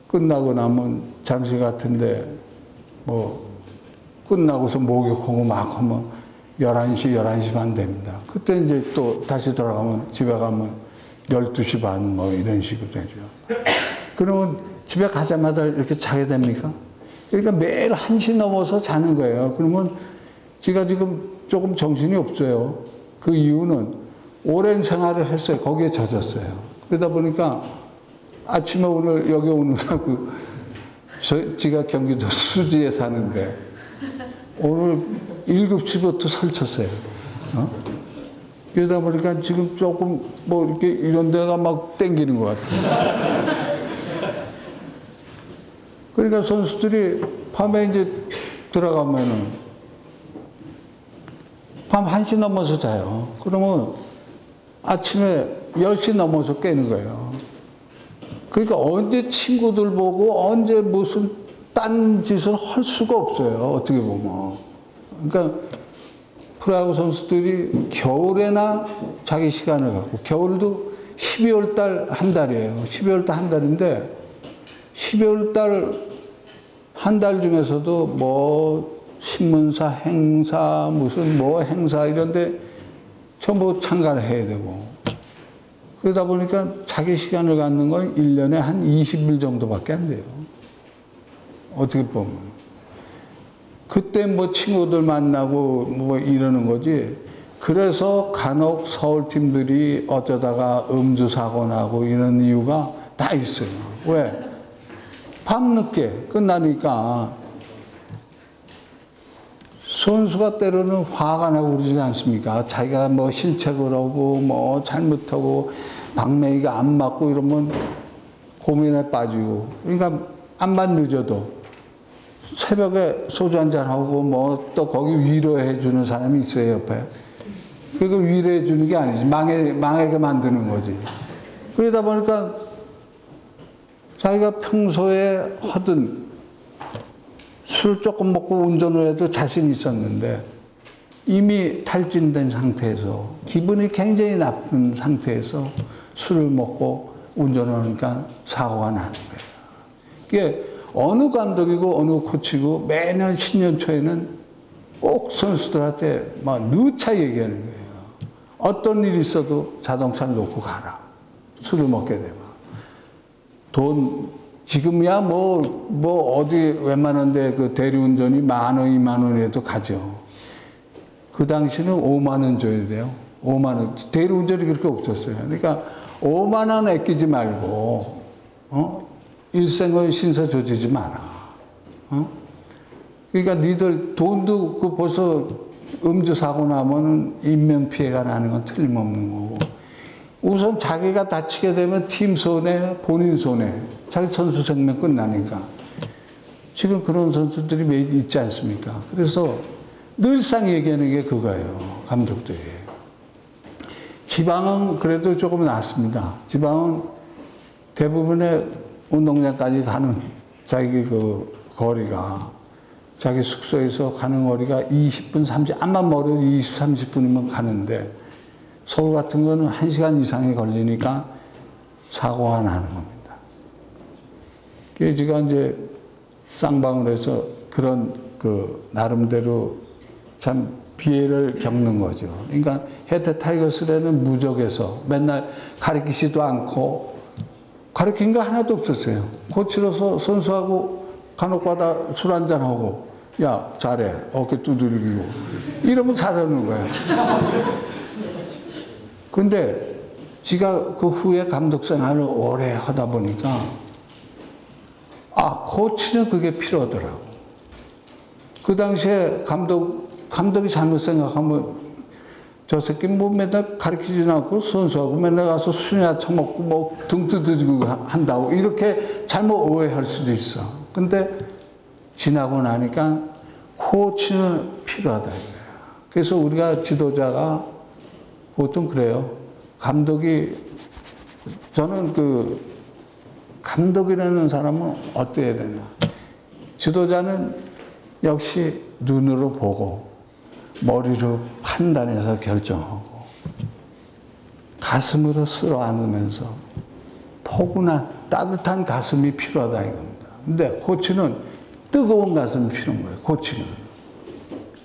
끝나고 나면 잠실 같은데 뭐 끝나고서 목욕하고 막 하면 11시 반 됩니다. 그때 이제 또 다시 돌아가면 집에 가면 12시 반 뭐 이런 식으로 되죠. 그러면 집에 가자마자 이렇게 자게 됩니까? 그러니까 매일 1시 넘어서 자는 거예요. 그러면 제가 지금 조금 정신이 없어요. 그 이유는 오랜 생활을 했어요. 거기에 젖었어요. 그러다 보니까 아침에 오늘 여기 오느라고 제가 경기도 수지에 사는데 오늘 7시부터 설쳤어요. 그러다 보니까 지금 조금 뭐 이렇게 이런 데가 막 땡기는 것 같아요. 그러니까 선수들이 밤에 이제 들어가면은 밤 1시 넘어서 자요. 그러면 아침에 10시 넘어서 깨는 거예요. 그러니까 언제 친구들 보고 언제 무슨 딴 짓을 할 수가 없어요. 어떻게 보면. 그러니까 프로야구 선수들이 겨울에나 자기 시간을 갖고, 겨울도 12월 달 한 달이에요. 12월 달 한 달인데 12월 달 한 달 중에서도 뭐 신문사 행사 무슨 뭐 행사 이런데 전부 참가를 해야 되고, 그러다 보니까 자기 시간을 갖는 건 1년에 한 20일 정도밖에 안 돼요. 어떻게 보면. 그때 뭐 친구들 만나고 뭐 이러는 거지. 그래서 간혹 서울팀들이 어쩌다가 음주사고 나고 이런 이유가 다 있어요. 왜? 밤늦게 끝나니까 선수가 때로는 화가 나고 그러지 않습니까? 자기가 뭐 실책을 하고 뭐 잘못하고 방맹이가 안 맞고 이러면 고민에 빠지고, 그러니까 암만 늦어도 새벽에 소주 한잔하고 뭐 또 거기 위로해 주는 사람이 있어요, 옆에. 그거 위로해 주는 게 아니지. 망하게 만드는 거지. 그러다 보니까 자기가 평소에 하던 술 조금 먹고 운전을 해도 자신 있었는데 이미 탈진된 상태에서 기분이 굉장히 나쁜 상태에서 술을 먹고 운전을 하니까 사고가 나는 거예요. 이게 어느 감독이고 어느 코치고 매년 신년 초에는 꼭 선수들한테 막 누차 얘기하는 거예요. 어떤 일이 있어도 자동차를 놓고 가라. 술을 먹게 되면. 지금이야 어디 웬만한데 그 대리운전이 10,000원, 20,000원이라도 가죠. 그 당시는 50,000원 줘야 돼요. 50,000원. 대리운전이 그렇게 없었어요. 그러니까 50,000원 아끼지 말고, 일생을 신세 조지지 마라. 그러니까 니들 돈도 그 벌써 음주 사고 나면은 인명피해가 나는 건 틀림없는 거고. 우선 자기가 다치게 되면 팀 손해, 본인 손해, 자기 선수 생명 끝나니까. 지금 그런 선수들이 왜 있지 않습니까? 그래서 늘상 얘기하는 게 그거예요, 감독들이. 지방은 그래도 조금 낫습니다. 지방은 대부분의 운동장까지 가는 자기 그 거리가, 자기 숙소에서 가는 거리가 20분, 30분, 암만 멀어도 20, 30분이면 가는데, 서울 같은 거는 1시간 이상이 걸리니까 사고가 나는 겁니다. 그게 제가 이제 쌍방울 해서 그런 그 나름대로 참 피해를 겪는 거죠. 그러니까 해태 타이거스라는 무적에서 맨날 가르치지도 않고 가르친 거 하나도 없었어요. 코치로서 선수하고 간혹 가다 술 한잔하고 야 잘해 어깨 두들기고 이러면 잘하는 거야. 근데 지가 그 후에 감독 생활을 오래 하다 보니까 코치는 그게 필요하더라고. 그 당시에 감독이 잘못 생각하면 저 새끼 뭐 맨날 가르치지는 않고 선수하고 맨날 가서 술이나 처먹고 뭐 등 두들기고 한다고 이렇게 잘못 오해할 수도 있어. 근데 지나고 나니까 코치는 필요하다 이거야. 그래서 우리가 지도자가 보통 그래요. 저는 그 감독이라는 사람은 어때야 되냐. 지도자는 역시 눈으로 보고 머리로 판단해서 결정하고 가슴으로 쓸어 안으면서 포근한 따뜻한 가슴이 필요하다 이겁니다. 근데 코치는 뜨거운 가슴이 필요한 거예요. 코치는.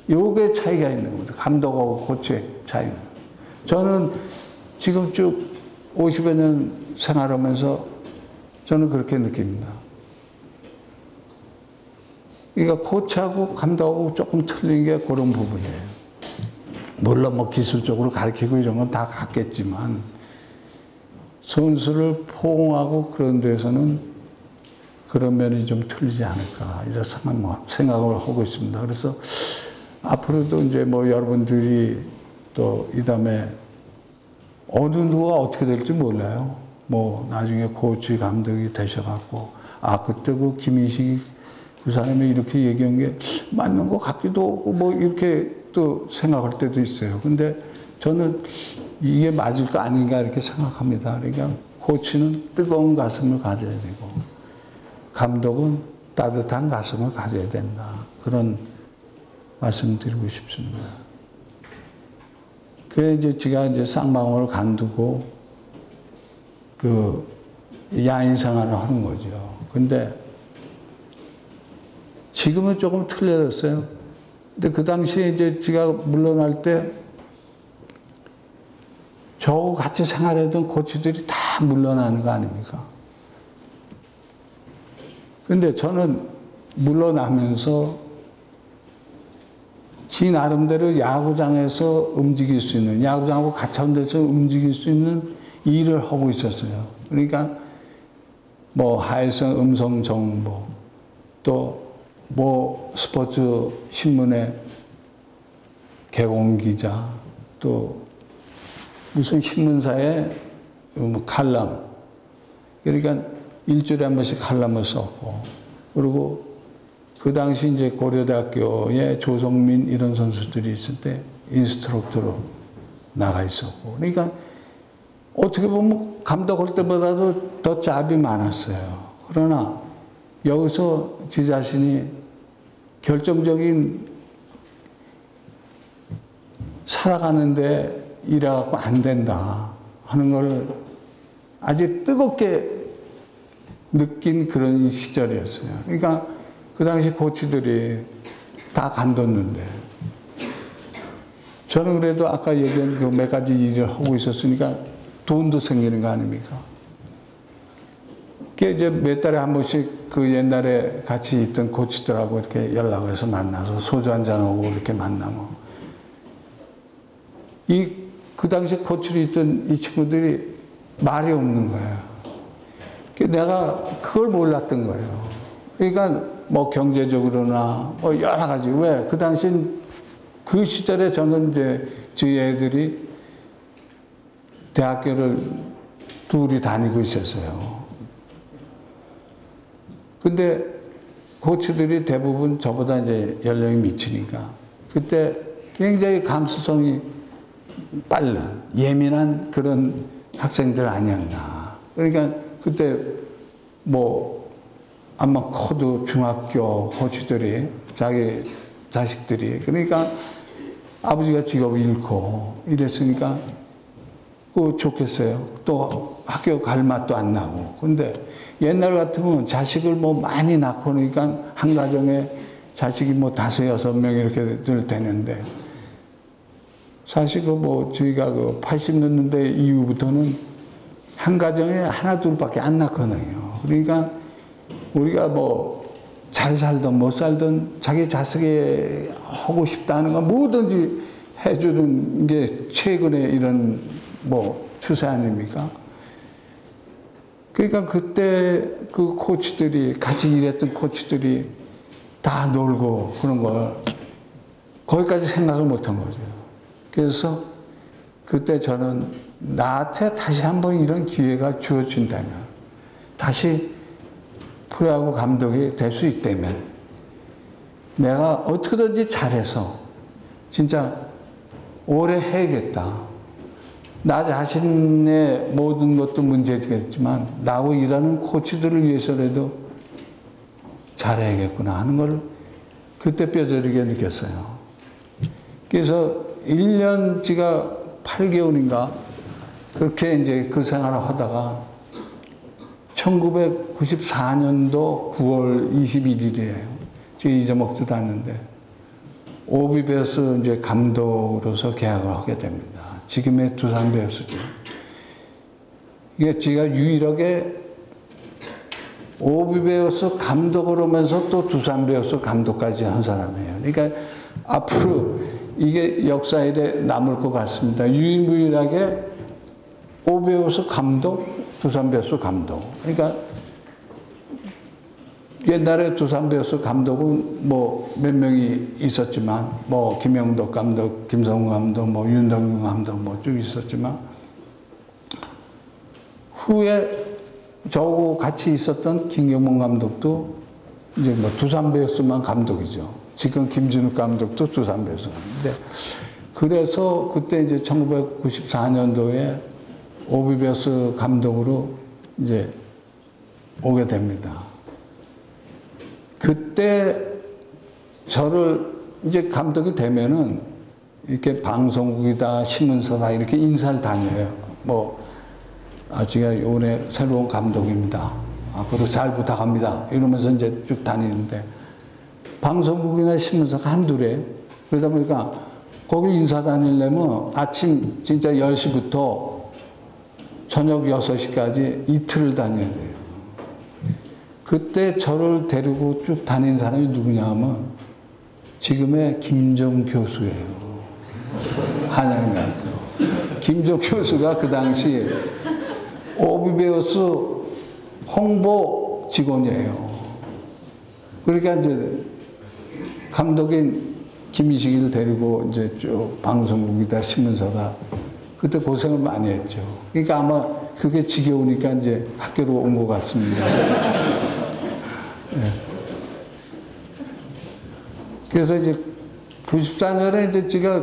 요게 차이가 있는 겁니다. 감독하고 코치의 차이는. 저는 지금 쭉 50여 년 생활하면서 저는 그렇게 느낍니다. 그러니까 코치하고 감독하고 조금 틀린 게 그런 부분이에요. 물론 뭐 기술적으로 가르치고 이런 건 다 같겠지만 선수를 포옹하고 그런 데서는 그런 면이 좀 틀리지 않을까 이런 생각을 하고 있습니다. 그래서 앞으로도 이제 뭐 여러분들이 또 이 다음에 어느 누가 어떻게 될지 몰라요. 뭐 나중에 코치 감독이 되셔갖고 그때 그 김인식이 그 사람이 이렇게 얘기한 게 맞는 것 같기도 하고 뭐 이렇게 또 생각할 때도 있어요. 근데 저는 이게 맞을 거 아닌가 이렇게 생각합니다. 그러니까 코치는 뜨거운 가슴을 가져야 되고 감독은 따뜻한 가슴을 가져야 된다. 그런 말씀드리고 싶습니다. 그래 이제 제가 이제 쌍방울을 간두고 그 야인 생활을 하는 거죠. 근데 지금은 조금 틀려졌어요. 근데 그 당시에 이제 제가 물러날 때 저하고 같이 생활했던 코치들이 다 물러나는 거 아닙니까? 근데 저는 물러나면서 지 나름대로 야구장에서 움직일 수 있는, 야구장하고 가까운 데서 움직일 수 있는 일을 하고 있었어요. 그러니까 뭐 하일성 음성 정보, 또 뭐 스포츠 신문의 개공 기자, 또 무슨 신문사의 뭐 칼럼, 그러니까 일주일에 한 번씩 칼럼을 썼고, 그리고 그 당시 이제 고려대학교에 조성민 이런 선수들이 있을 때 인스트럭터로 나가 있었고, 그러니까 어떻게 보면 감독할 때보다도 더 잡이 많았어요. 그러나 여기서 지 자신이 결정적인 살아가는데 이래갖고 안 된다 하는 걸 아주 뜨겁게 느낀 그런 시절이었어요. 그러니까 그 당시 코치들이 다 간뒀는데, 저는 그래도 아까 얘기한 그 몇 가지 일을 하고 있었으니까 돈도 생기는 거 아닙니까? 그게 이제 몇 달에 한 번씩 그 옛날에 같이 있던 코치들하고 이렇게 연락을 해서 만나서 소주 한잔하고 이렇게 만나고, 그 당시 코치로 있던 이 친구들이 말이 없는 거예요. 내가 그걸 몰랐던 거예요. 그러니까 뭐 경제적으로나 뭐 여러 가지. 왜? 그 당시 그 시절에 저는 이제 저희 애들이 대학교를 둘이 다니고 있었어요. 근데 코치들이 대부분 저보다 이제 연령이 미치니까 그때 굉장히 감수성이 빠른, 예민한 그런 학생들 아니었나. 그러니까 그때 뭐 아마 커도 중학교 코치들이 자기 자식들이, 그러니까 아버지가 직업을 잃고 이랬으니까 그거 좋겠어요. 또 학교 갈 맛도 안 나고. 근데 옛날 같으면 자식을 뭐 많이 낳고 그러니까 한 가정에 자식이 뭐 5, 6명 이렇게 되는데, 사실 그 뭐 저희가 그 80년대 이후부터는 한 가정에 하나 둘밖에 안 낳거든요. 그러니까 우리가 뭐 잘 살든 못 살든 자기 자식이 하고 싶다는 건 뭐든지 해주는 게 최근에 이런 뭐 추세 아닙니까? 그러니까 그때 그 코치들이, 같이 일했던 코치들이 다 놀고 그런 걸 거기까지 생각을 못 한 거죠. 그래서 그때 저는 나한테 다시 한번 이런 기회가 주어진다면, 다시 프로야구 감독이 될 수 있다면 내가 어떻게든지 잘해서 진짜 오래 해야겠다. 나 자신의 모든 것도 문제겠지만 나하고 일하는 코치들을 위해서라도 잘해야겠구나 하는 걸 그때 뼈저리게 느꼈어요. 그래서 1년치가 8개월인가 그렇게 이제 그 생활을 하다가 1994년도 9월 21일이에요. 제가 잊어먹지도 않는데 오비베어스 이제 감독으로서 계약을 하게 됩니다. 지금의 두산 베어스죠. 이게 제가 유일하게 오비베어스 감독을 하면서 또 두산 베어스 감독까지 한 사람이에요. 그러니까 앞으로 이게 역사에 남을 것 같습니다. 유일무이하게 오비베어스 감독, 두산 베어스 감독. 그러니까 옛날에 두산 베어스 감독은 뭐 몇 명이 있었지만, 뭐 김영덕 감독, 김성우 감독, 뭐 윤동규 감독 뭐 쭉 있었지만, 후에 저하고 같이 있었던 김경문 감독도 이제 뭐 두산 베어스만 감독이죠. 지금 김진욱 감독도 두산 베어스 감독인데, 그래서 그때 이제 1994년도에 오비베어스 감독으로 이제 오게 됩니다. 그때 저를 이제 감독이 되면은 이렇게 방송국이다, 신문사다 이렇게 인사를 다녀요. 뭐, 제가 요번에 새로운 감독입니다. 앞으로 잘 부탁합니다. 이러면서 이제 쭉 다니는데, 방송국이나 신문사가 한둘에, 그러다 보니까 거기 인사 다니려면 아침 진짜 10시부터 저녁 6시까지 이틀을 다녀야 돼요. 그때 저를 데리고 쭉 다닌 사람이 누구냐 하면 지금의 김정 교수예요. 한양대학교. 김정 교수가 그 당시 오비베어스 홍보 직원이에요. 그러니까 이제 감독인 김희식이를 데리고 이제 쭉 방송국이다, 신문사다. 그때 고생을 많이 했죠. 그러니까 아마 그게 지겨우니까 이제 학교로 온 것 같습니다. 네. 그래서 이제 94년에 이제 제가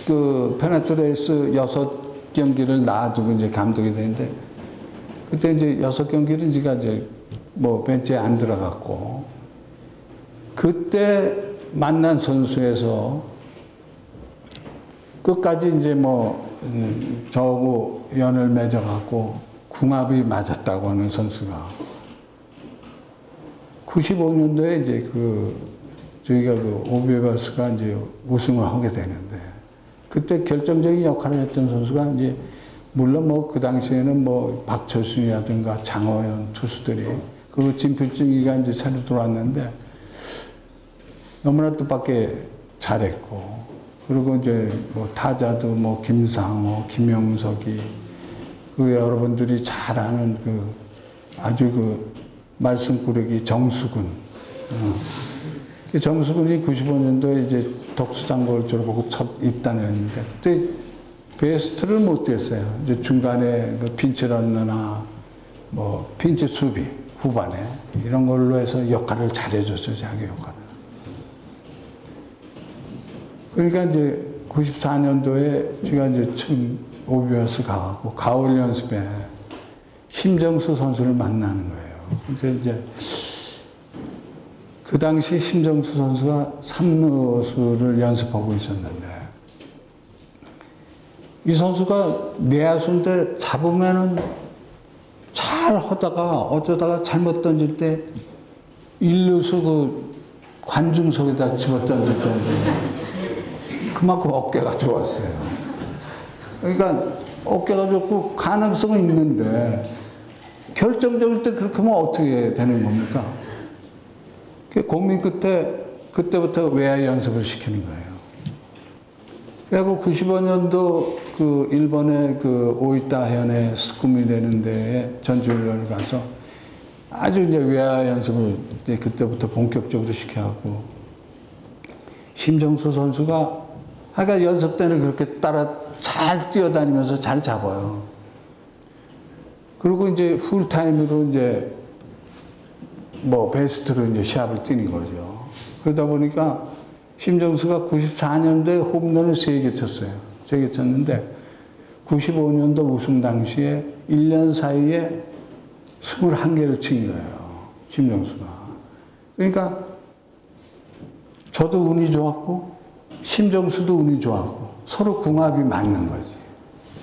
그 페나트레이스 6경기를 놔두고 이제 감독이 되는데, 그때 이제 6경기를 제가 이제 뭐 벤치에 안 들어갔고, 그때 만난 선수에서 끝까지 이제 뭐 저하고 연을 맺어갖고 궁합이 맞았다고 하는 선수가 95년도에 이제 저희가 오비에버스가 이제 우승을 하게 되는데, 그때 결정적인 역할을 했던 선수가 이제 물론 뭐 그 당시에는 뭐 박철순이라든가 장호연 투수들이, 그리고 진필중이가 이제 새로 들어왔는데 너무나 뜻밖의 잘했고, 그리고 이제 뭐 타자도 뭐 김상호, 김영석이, 그 여러분들이 잘 아는 아주 말썽꾸러기 정수근. 정수근이 95년도에 이제 덕수장고를 졸업하고 첫 입단했는데, 그때 베스트를 못 뛰었어요. 이제 중간에 뭐 핀치런너나 뭐 핀치 수비 후반에 이런 걸로 해서 역할을 잘해줬어요, 자기 역할을. 그러니까 이제 94년도에 제가 이제 처음 오비버스 가갖고 가을 연습에 심정수 선수를 만나는 거예요. 이제 그 당시 심정수 선수가 3루수를 연습하고 있었는데, 이 선수가 내야수인데 잡으면은 잘 하다가 어쩌다가 잘못 던질 때 1루수 관중석에다 집어 던질 정도로 그만큼 어깨가 좋았어요. 그러니까 어깨가 좋고 가능성은 있는데 결정적일 때 그렇게 하면 어떻게 되는 겁니까? 고민 끝에 그때부터 외야 연습을 시키는 거예요. 그리고 95년도 일본의 오이타 현의 스쿠미라는 데에 전지훈련을 가서 아주 이제 외야 연습을 이제 그때부터 본격적으로 시켜갖고, 심정수 선수가 아까 연습 때는 그렇게 따라 잘 뛰어다니면서 잘 잡아요. 그리고 이제 풀타임으로 이제 뭐 베스트로 이제 시합을 뛰는 거죠. 그러다 보니까 심정수가 94년도에 홈런을 3개 쳤어요. 3개 쳤는데 95년도 우승 당시에 1년 사이에 21개를 친 거예요, 심정수가. 그러니까 저도 운이 좋았고 심정수도 운이 좋았고 서로 궁합이 맞는 거지.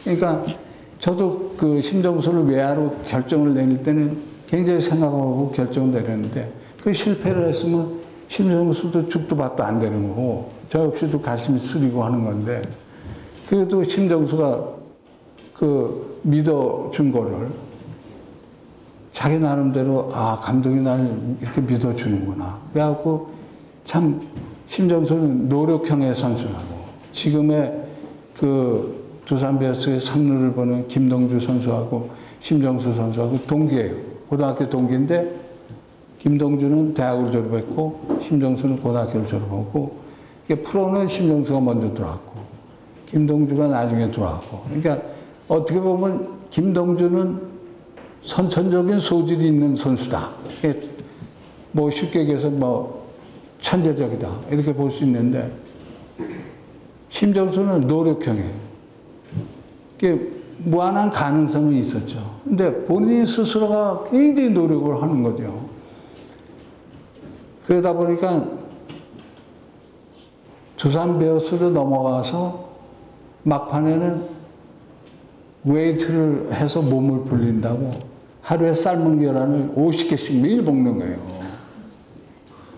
그러니까 저도 심정수를 외야로 결정을 내릴 때는 굉장히 생각하고 결정을 내렸는데, 실패를 했으면 심정수도 죽도 밥도 안 되는 거고 저 역시도 가슴이 쓰리고 하는 건데, 그래도 심정수가 믿어준 거를 자기 나름대로 감독이 나를 이렇게 믿어주는구나. 그래갖고 참 심정수는 노력형의 선수라고, 지금의 두산 베어스의 3루를 보는 김동주 선수하고 심정수 선수하고 동기예요. 고등학교 동기인데 김동주는 대학을 졸업했고 심정수는 고등학교를 졸업하고, 프로는 심정수가 먼저 들어왔고 김동주가 나중에 들어왔고. 그러니까 어떻게 보면 김동주는 선천적인 소질이 있는 선수다. 뭐 쉽게 얘기해서 뭐 천재적이다 이렇게 볼 수 있는데, 심정수는 노력형이에요. 무한한 가능성은 있었죠. 근데 본인 스스로가 굉장히 노력을 하는 거죠. 그러다 보니까 두산 베어스로 넘어가서 막판에는 웨이트를 해서 몸을 불린다고 하루에 삶은 계란을 50개씩 매일 먹는 거예요.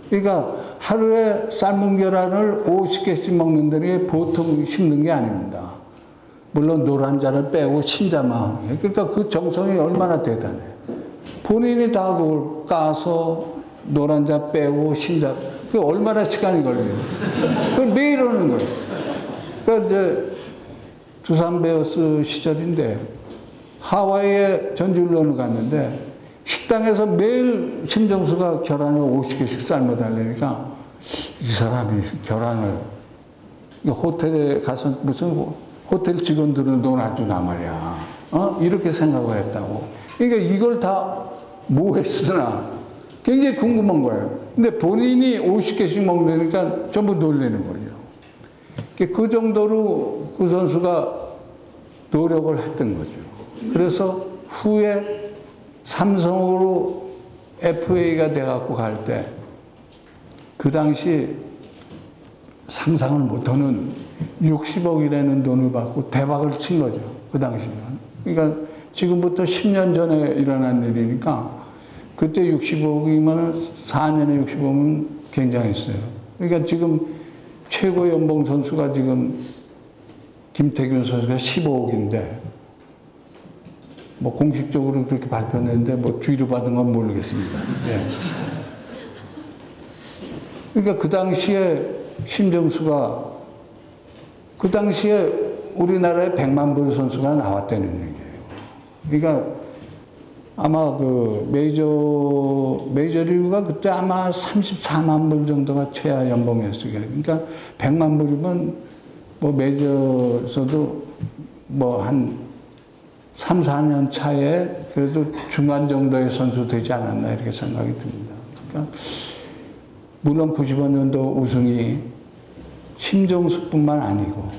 그러니까 하루에 삶은 계란을 50개씩 먹는다는 게 보통 힘든 게 아닙니다. 물론 노란자를 빼고 신자만 하는 거예요. 그러니까 그 정성이 얼마나 대단해. 본인이 다 그걸 까서 노란자 빼고 신자, 그 얼마나 시간이 걸려요. 그걸 매일 하는 거예요. 그러니까 이제 두산 베어스 시절인데 하와이에 전지훈련을 갔는데 식당에서 매일 심정수가 계란을 50개씩 삶아 달라니까 이 사람이 계란을, 호텔에 가서 무슨 호텔 직원들은 놀아주나 말이야. 이렇게 생각을 했다고. 그러니까 이걸 다 뭐 했으나 굉장히 궁금한 거예요. 근데 본인이 50개씩 먹으니까 전부 놀라는 거죠. 그 정도로 그 선수가 노력을 했던 거죠. 그래서 후에 삼성으로 FA가 돼갖고 갈 때 그 당시 상상을 못하는 60억이라는 돈을 받고 대박을 친 거죠. 그 당시는. 그러니까 지금부터 10년 전에 일어난 일이니까 그때 60억이면 4년에 60억은 굉장했어요. 그러니까 지금 최고 연봉 선수가 지금 김태균 선수가 15억인데 뭐 공식적으로 그렇게 발표했는데 뭐 뒤로 받은 건 모르겠습니다. 예. 그러니까 그 당시에 심정수가 그 당시에 우리나라에 100만 불 선수가 나왔다는 얘기예요. 그러니까 아마 그 메이저리그가 그때 아마 34만 불 정도가 최하 연봉이었어요. 그러니까 100만 불이면 뭐 메이저에서도 뭐 한 3, 4년 차에 그래도 중간 정도의 선수 되지 않았나 이렇게 생각이 듭니다. 그러니까 물론 95년도 우승이 심정수뿐만 아니고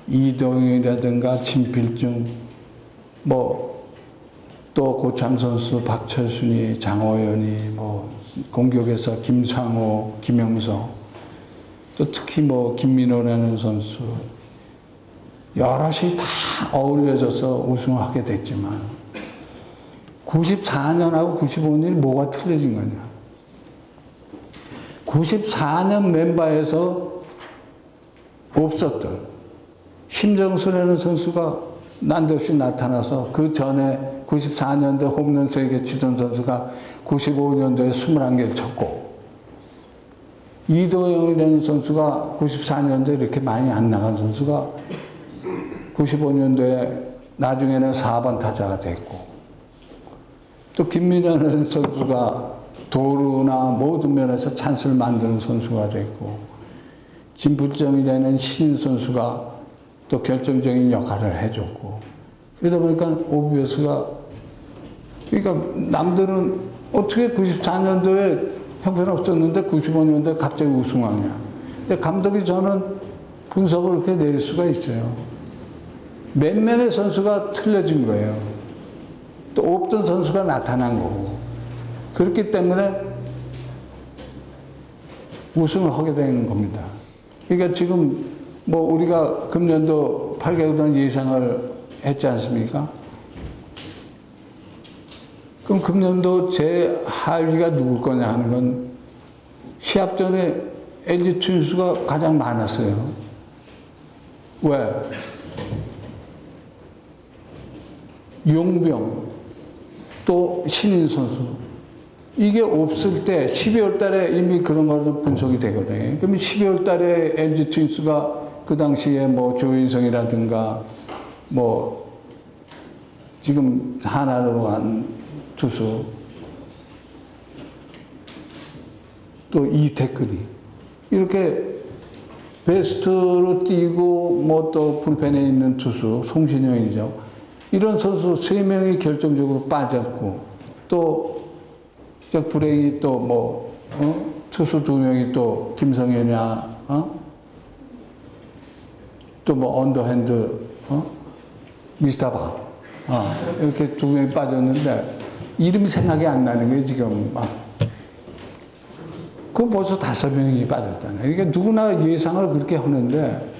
이동이라든가 진필중 뭐 또 고참 선수 박철순이 장호연이 뭐 공격에서 김상호, 김영서 또 특히 뭐 김민호라는 선수 여럿이 다 어울려져서 우승을 하게 됐지만 94년하고 95년이 뭐가 틀려진 거냐. 94년 멤버에서 없었던 심정수라는 선수가 난데없이 나타나서 그 전에 94년도에 홈런 3개 치던 선수가 95년도에 21개를 쳤고 이도영이라는 선수가 94년도에 이렇게 많이 안 나간 선수가 95년도에 나중에는 4번 타자가 됐고 또 김민호라는 선수가 도루나 모든 면에서 찬스를 만드는 선수가 됐고 진부정이라는 신인 선수가 또 결정적인 역할을 해줬고 그러다 보니까 오비어스가 그러니까 남들은 어떻게 94년도에 형편없었는데 95년도에 갑자기 우승하냐. 근데 감독이 저는 분석을 그렇게 내릴 수가 있어요. 몇 명의 선수가 틀려진 거예요. 또 없던 선수가 나타난 거고 그렇기 때문에 우승을 하게 된 겁니다. 그러니까 지금 뭐 우리가 금년도 8개월 동안 예상을 했지 않습니까? 그럼 금년도 제 하위가 누굴 거냐 하는 건 시합 전에 LG 트윈스가 가장 많았어요. 왜? 용병 또 신인 선수 이게 없을 때 12월 달에 이미 그런 거는 분석이 되거든요. 그럼 12월 달에 LG 트윈스가 그 당시에 뭐 조인성이라든가 뭐 지금 하나로 간 투수 또 이태근이 이렇게 베스트로 뛰고 뭐 또 불펜에 있는 투수 송신영이죠. 이런 선수 3명이 결정적으로 빠졌고 또 불행히 또 뭐 투수 2명이 또 김성현이나 또 뭐 언더핸드 미스터바 이렇게 2명이 빠졌는데 이름이 생각이 안 나는 거예요 지금 막. 그 벌써 5명이 빠졌잖아요. 그러니까 누구나 예상을 그렇게 하는데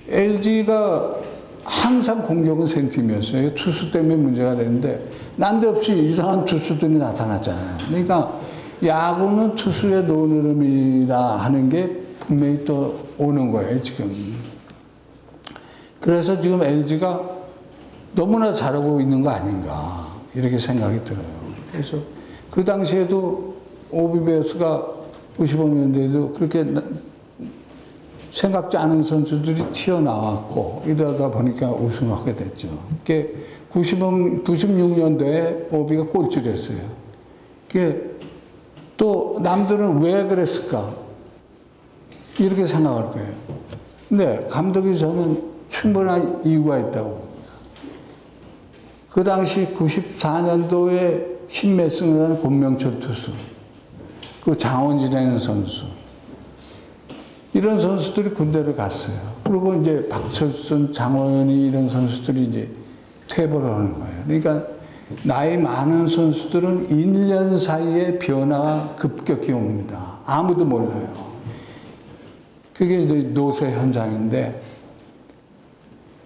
LG가 항상 공격은 센팀이었어요. 투수 때문에 문제가 되는데 난데없이 이상한 투수들이 나타났잖아요. 그러니까 야구는 투수의 노름이라 하는 게 분명히 또 오는 거예요 지금. 그래서 지금 LG가 너무나 잘하고 있는 거 아닌가 이렇게 생각이 들어요. 그래서 그 당시에도 오비베어스가 95년도에도 그렇게 생각지 않은 선수들이 튀어나왔고 이러다 보니까 우승하게 됐죠. 그게 96년도에 오비가 꼴찌를 했어요. 그게 또 남들은 왜 그랬을까 이렇게 생각할 거예요. 근데 감독이 저는 충분한 이유가 있다고. 그 당시 94년도에 신매승을 하는 권명철 투수, 그 장원진이라는 선수, 이런 선수들이 군대를 갔어요. 그리고 이제 박철순, 장호연이 이런 선수들이 이제 퇴보를 하는 거예요. 그러니까 나이 많은 선수들은 1년 사이에 변화가 급격히 옵니다. 아무도 몰라요. 그게 이제 노쇠 현상인데,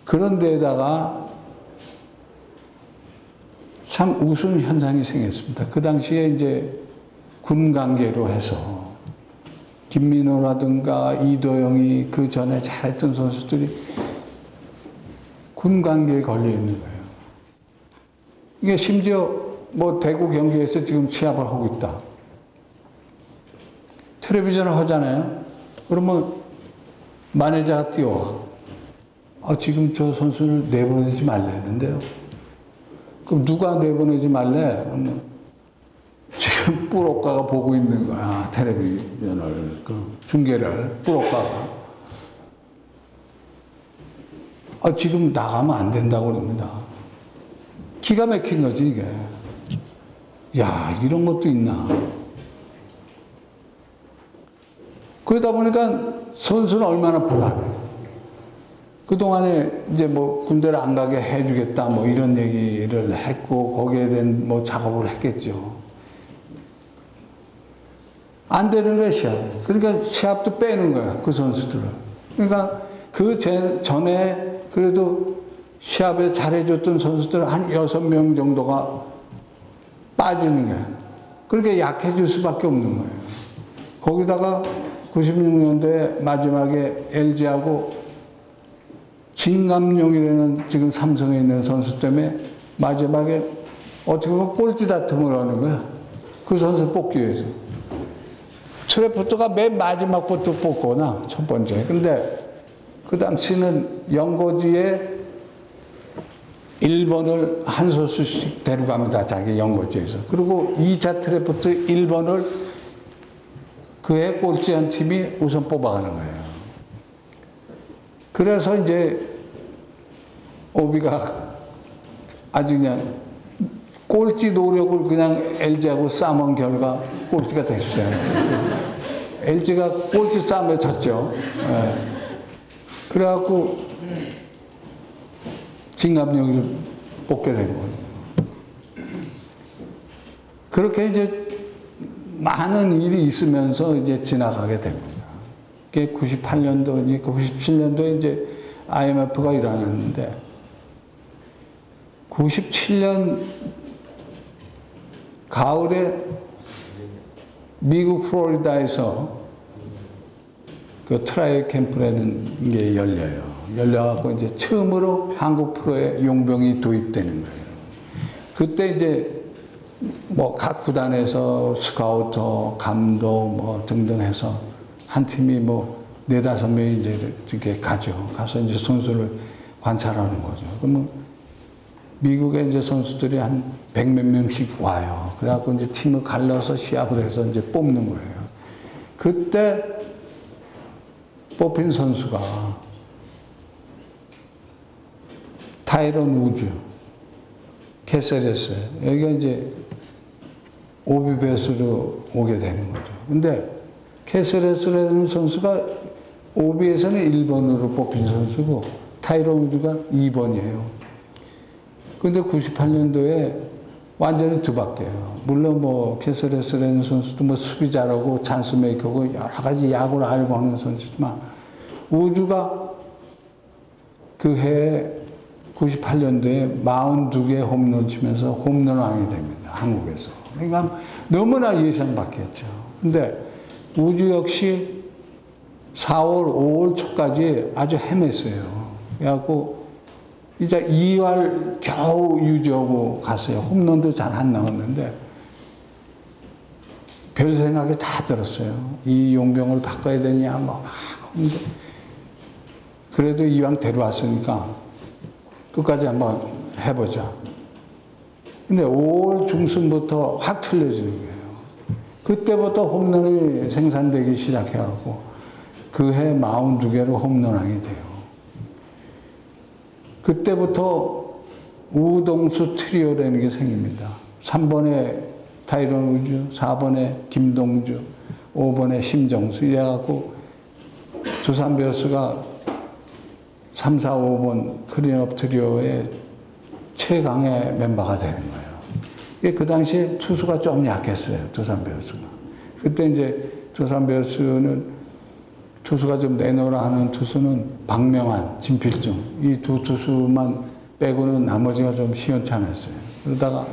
그런 데다가 참 우스운 현상이 생겼습니다. 그 당시에 이제 군 관계로 해서 김민호라든가 이도영이 그 전에 잘했던 선수들이 군 관계에 걸려 있는 거예요. 이게 심지어 뭐 대구 경기에서 지금 시합을 하고 있다. 텔레비전을 하잖아요. 그러면 마네자가 뛰어와. 지금 저 선수를 내보내지 말라는데요. 그럼 누가 내보내지 말래? 그러면 지금 뿔옥가가 보고 있는 거야. 텔레비전을, 그 중계를, 뿔옥가가. 지금 나가면 안 된다고 그럽니다. 기가 막힌 거지, 이게. 야, 이런 것도 있나. 그러다 보니까 선수는 얼마나 불안해. 그동안에 이제 뭐 군대를 안 가게 해주겠다, 뭐 이런 얘기를 했고, 거기에 대한 뭐 작업을 했겠죠. 안 되는 거야, 시합. 그러니까 시합도 빼는 거야, 그 선수들을. 그러니까 그 전에 그래도 시합에 잘해줬던 선수들 한 6명 정도가 빠지는 거야. 그러니까 약해질 수밖에 없는 거예요. 거기다가 96년도에 마지막에 LG하고 진감용이라는 지금 삼성에 있는 선수 때문에 마지막에 어떻게 보면 꼴찌 다툼을 하는 거야. 그 선수 뽑기 위해서. 트래프트가 맨 마지막부터 뽑거나 첫 번째. 근데 그 당시는 연고지에 1번을 한 소수씩 데려갑니다. 자기 연고지에서. 그리고 2차 트래프트 1번을 그해 꼴찌한 팀이 우선 뽑아가는 거예요. 그래서 이제 오비가 아주 그냥 꼴찌 노력을 그냥 LG하고 싸먹은 결과 꼴찌가 됐어요. LG가 꼴찌 싸움에 졌죠. 네. 그래갖고 진감용이를 뽑게 된 거예요. 그렇게 이제 많은 일이 있으면서 이제 지나가게 됩니다. 그게 98년도, 97년도에 이제 IMF가 일어났는데, 97년 가을에 미국 플로리다에서 그 트라이 캠프라는 게 열려요. 열려갖고 이제 처음으로 한국 프로에 용병이 도입되는 거예요. 그때 이제 뭐 각 구단에서 스카우터, 감독 뭐 등등 해서 한 팀이 뭐 4~5명이 이제 이렇게 가죠. 가서 이제 선수를 관찰하는 거죠. 그러면 미국의 이제 선수들이 한 100몇 명씩 와요. 그래갖고 이제 팀을 갈라서 시합을 해서 이제 뽑는 거예요. 그때 뽑힌 선수가 타이런 우즈, 캐세레스, 여기가 이제 오비배수로 오게 되는 거죠. 근데 캐세레스라는 선수가 오비에서는 1번으로 뽑힌 선수고 타이런 우즈가 2번이에요. 근데 98년도에 완전히 뒤바뀌어요. 물론 뭐 캐세레스라는 선수도 뭐 수비 잘하고 찬스 메이커고 여러 가지 야구를 알고 하는 선수지만 우즈가 그 해에 98년도에 42개 홈런 치면서 홈런왕이 됩니다. 한국에서. 그러니까 너무나 예상 밖이었죠. 근데 우주 역시 4월, 5월 초까지 아주 헤맸어요. 그래갖고 이제 2할 겨우 유지하고 갔어요. 홈런도 잘 안 나왔는데 별 생각이 다 들었어요. 이 용병을 바꿔야 되냐 뭐 막. 그래도 이왕 데려왔으니까 끝까지 한번 해보자. 근데 5월 중순부터 확 틀려지는 거예요. 그때부터 홈런이 생산되기 시작해갖고 그해 42개로 홈런왕이 돼요. 그때부터 우동수 트리오라는 게 생깁니다. 3번에 타이런 우주, 4번에 김동주, 5번에 심정수 이래갖고 두산 베어스가 3, 4, 5번 클린업 트리오의 최강의 멤버가 되는 거예요. 그 당시에 투수가 좀 약했어요. 두산 베어스가. 그때 이제 두산 베어스는 투수가 좀 내놓으라 하는 투수는 박명환, 진필중 이 두 투수만 빼고는 나머지가 좀 시원찮았어요. 그러다가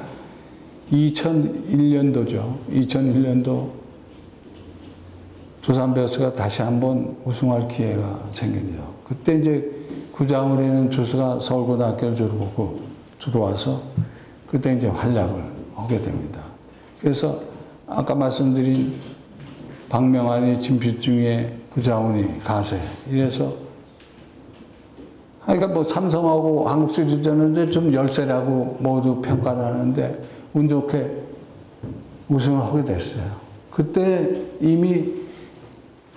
2001년도죠. 2001년도 두산 베어스가 다시 한번 우승할 기회가 생깁니다. 그때 이제 구장을 있는 투수가 서울고등학교를 졸업하고 들어와서 그때 이제 활약을 하게 됩니다. 그래서 아까 말씀드린 박명환이 진필중의 구자훈이 가세 이래서 그러니까 뭐 삼성하고 한국 시리즈였는데 좀 열세라고 모두 평가를 하는데 운 좋게 우승을 하게 됐어요. 그때 이미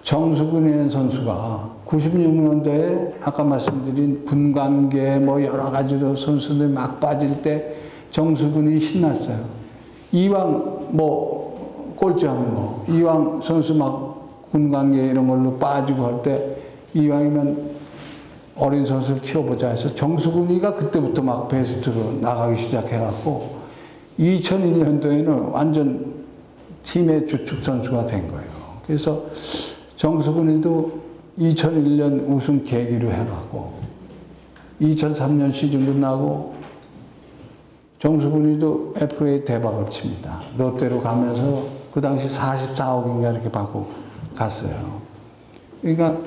정수근이라는 선수가 96년도에 아까 말씀드린 군관계 뭐 여러 가지로 선수들이 막 빠질 때 정수근이 신났어요. 이왕 뭐 꼴찌하는 거, 이왕 선수 막 군관계 이런 걸로 빠지고 할 때 이왕이면 어린 선수를 키워보자 해서 정수근이가 그때부터 막 베스트로 나가기 시작해갖고 2001년도에는 완전 팀의 주축 선수가 된 거예요. 그래서 정수근이도 2001년 우승 계기로 해갖고 2003년 시즌 끝나고 정수근이도 FA 대박을 칩니다. 롯데로 가면서 그 당시 44억인가 이렇게 받고 갔어요. 그러니까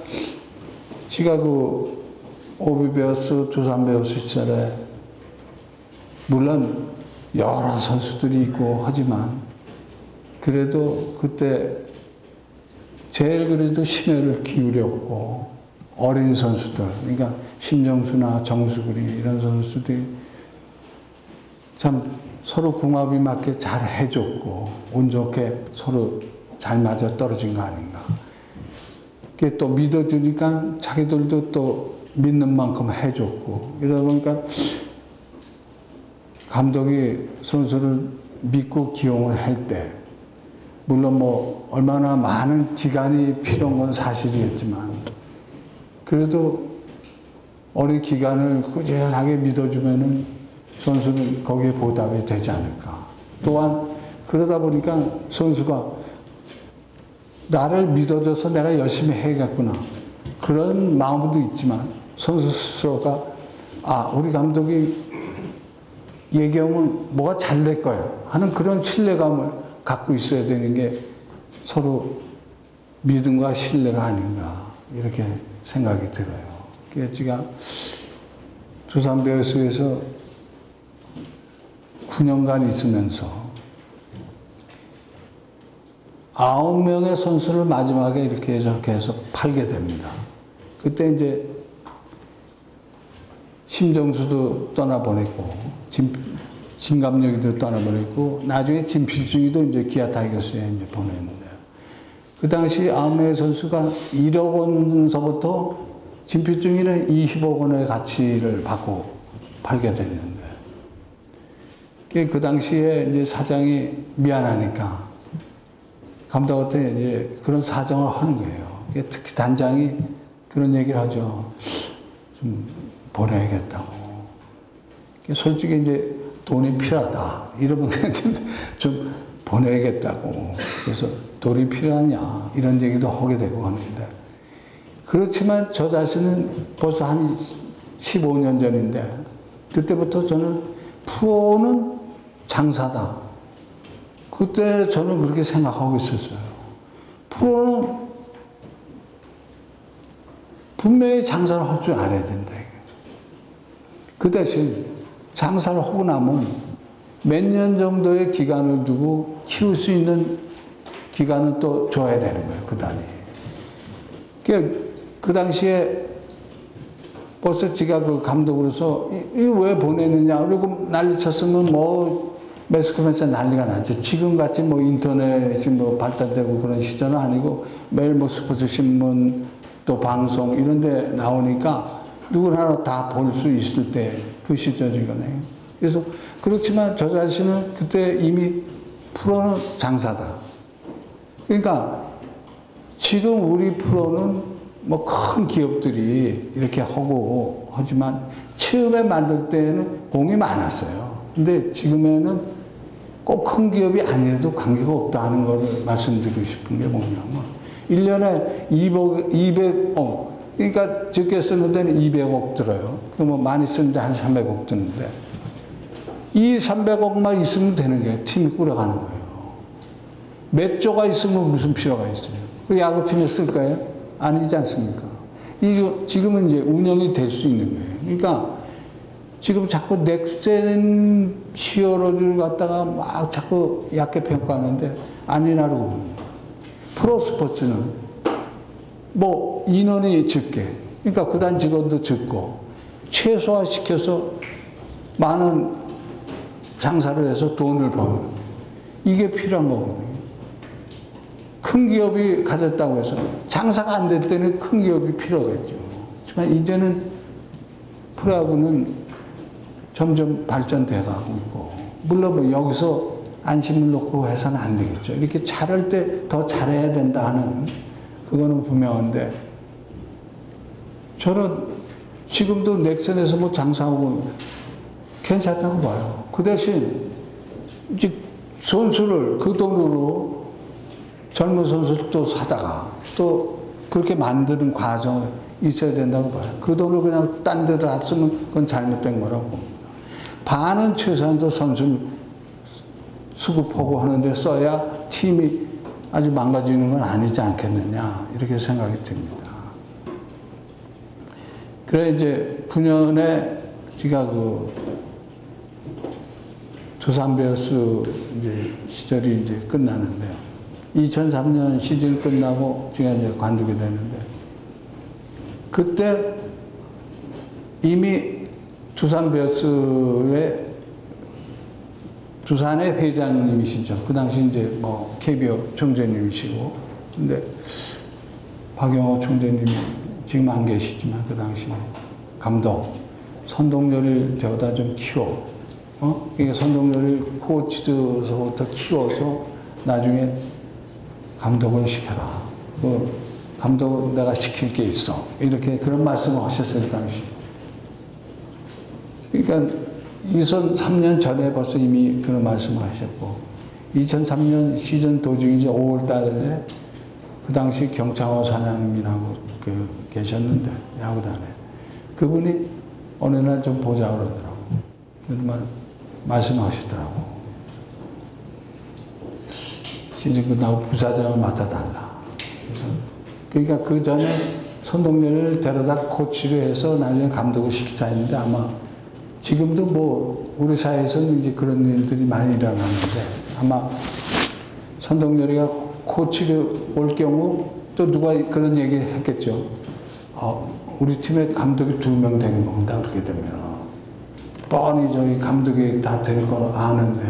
지가 그 오비베어스, 두산베어스 시절에 물론 여러 선수들이 있고 하지만 그래도 그때 제일 그래도 심혈을 기울였고 어린 선수들 그러니까 심정수나 정수근이 이런 선수들이 참 서로 궁합이 맞게 잘 해줬고 운 좋게 서로 잘 맞아 떨어진 거 아닌가. 그게 또 믿어주니까 자기들도 또 믿는 만큼 해줬고 이러다 보니까 감독이 선수를 믿고 기용을 할 때 물론 뭐 얼마나 많은 기간이 필요한 건 사실이겠지만 그래도 어린 기간을 꾸준하게 믿어주면은 선수는 거기에 보답이 되지 않을까. 또한 그러다 보니까 선수가 나를 믿어줘서 내가 열심히 해야겠구나. 그런 마음도 있지만 선수 스스로가 아, 우리 감독이 얘기하면 뭐가 잘 될 거야 하는 그런 신뢰감을 갖고 있어야 되는 게 서로 믿음과 신뢰가 아닌가 이렇게 생각이 들어요. 그래서 제가 두산 베어스에서 9년간 있으면서 9명의 선수를 마지막에 이렇게 저렇게 해서 팔게 됩니다. 그때 이제 심정수도 떠나보냈고 진감력이도 떠나보냈고 나중에 진필중이도 이제 기아 타이거스에 이제 보냈는데 그 당시 9명의 선수가 1억 원서부터 진필중이는 20억 원의 가치를 받고 팔게 됐는데 그 당시에 이제 사장이 미안하니까 감독한테 이제 그런 사정을 하는 거예요. 특히 단장이 그런 얘기를 하죠. 좀 보내야겠다고. 솔직히 이제 돈이 필요하다. 이러면 좀 보내야겠다고. 그래서 돈이 필요하냐. 이런 얘기도 하게 되고 하는데. 그렇지만 저 자신은 벌써 한 15년 전인데 그때부터 저는 프로는 장사다. 그때 저는 그렇게 생각하고 있었어요. 프로는 분명히 장사를 할 줄 알아야 된다. 그 대신 장사를 하고 나면 몇 년 정도의 기간을 두고 키울 수 있는 기간은 또 줘야 되는 거예요. 그 단위. 그 당시에 벌써 제가 그 감독으로서 이거 왜 보내느냐 그리고 난리 쳤으면 뭐 매스컴에서 난리가 나죠. 지금같이 뭐 인터넷이 뭐 발달되고 그런 시절은 아니고 매일 뭐 스포츠 신문 또 방송 이런 데 나오니까 누구나 다 볼 수 있을 때 그 시절이거든요. 그래서 그렇지만 저 자신은 그때 이미 프로는 장사다. 그러니까 지금 우리 프로는 뭐 큰 기업들이 이렇게 하고 하지만 처음에 만들 때는 공이 많았어요. 근데 지금에는 꼭 큰 기업이 아니라도 관계가 없다는 걸 말씀드리고 싶은 게 뭐냐면 1년에 200억 그러니까 적게 쓰는 데는 200억 들어요. 그 뭐 많이 쓰는데 한 300억 드는데 이 300억만 있으면 되는 거예요. 팀이 꾸려가는 거예요. 몇 조가 있으면 무슨 필요가 있어요. 그 야구팀에 쓸 거예요? 아니지 않습니까? 지금은 이제 운영이 될 수 있는 거예요. 그러니까 지금 자꾸 넥센 히어로즈를 갖다가 막 자꾸 약게 평가하는데 아니라고 봅니다. 프로스포츠는 뭐 인원이 적게, 그러니까 구단 직원도 적고 최소화시켜서 많은 장사를 해서 돈을 버는 이게 필요한 거거든요. 큰 기업이 가졌다고 해서 장사가 안 될 때는 큰 기업이 필요하겠죠. 하지만 이제는 프로야구는 점점 발전돼 가고 있고 물론 뭐 여기서 안심을 놓고 해서는 안 되겠죠. 이렇게 잘할 때 더 잘해야 된다 하는 그거는 분명한데 저는 지금도 넥센에서 뭐 장사하고 괜찮다고 봐요. 그 대신 이제 선수를 그 돈으로 젊은 선수를 또 사다가 또 그렇게 만드는 과정이 있어야 된다고 봐요. 그 돈을 그냥 딴 데다 다 쓰면 그건 잘못된 거라고 봅니다. 반은 최소한도 선수 수급하고 하는데 써야 팀이 아주 망가지는 건 아니지 않겠느냐 이렇게 생각이 듭니다. 그래 이제 9년에 제가 그 두산 베어스 이제 시절이 이제 끝나는데요. 2003년 시즌 끝나고 제가 이제 관두게 되는데 그때 이미 두산 베어스의 두산의 회장님이시죠. 그 당시 이제 뭐 KBO 총재님이시고, 근데 박영호 총재님이 지금 안 계시지만 그 당시 감독 선동열을 저보다 좀 키워, 이게 선동열을 코치로서부터 키워서 나중에 감독을 시켜라. 그 감독은 내가 시킬 게 있어. 이렇게 그런 말씀을 하셨어요, 그 당시. 그러니까 2003년 전에 벌써 이미 그런 말씀을 하셨고 2003년 시즌 도중에 이제 5월 달에 그 당시 경창호 사장님이라고 계셨는데 야구단에 그분이 어느 날 좀 보자 그러더라고. 그래서 말씀하시더라고. 시즌 끝나고 부사장을 맡아달라. 그러니까 그 전에 선동열을 데려다 코치를 해서 나중에 감독을 시키자 했는데 아마 지금도 뭐 우리 사회에서는 이제 그런 일들이 많이 일어나는데 아마 선동열이가 코치를 올 경우 또 누가 그런 얘기 했겠죠. 우리 팀에 감독이 2명 되는 겁니다. 그렇게 되면 뻔히 저기 감독이 다 될 걸 아는데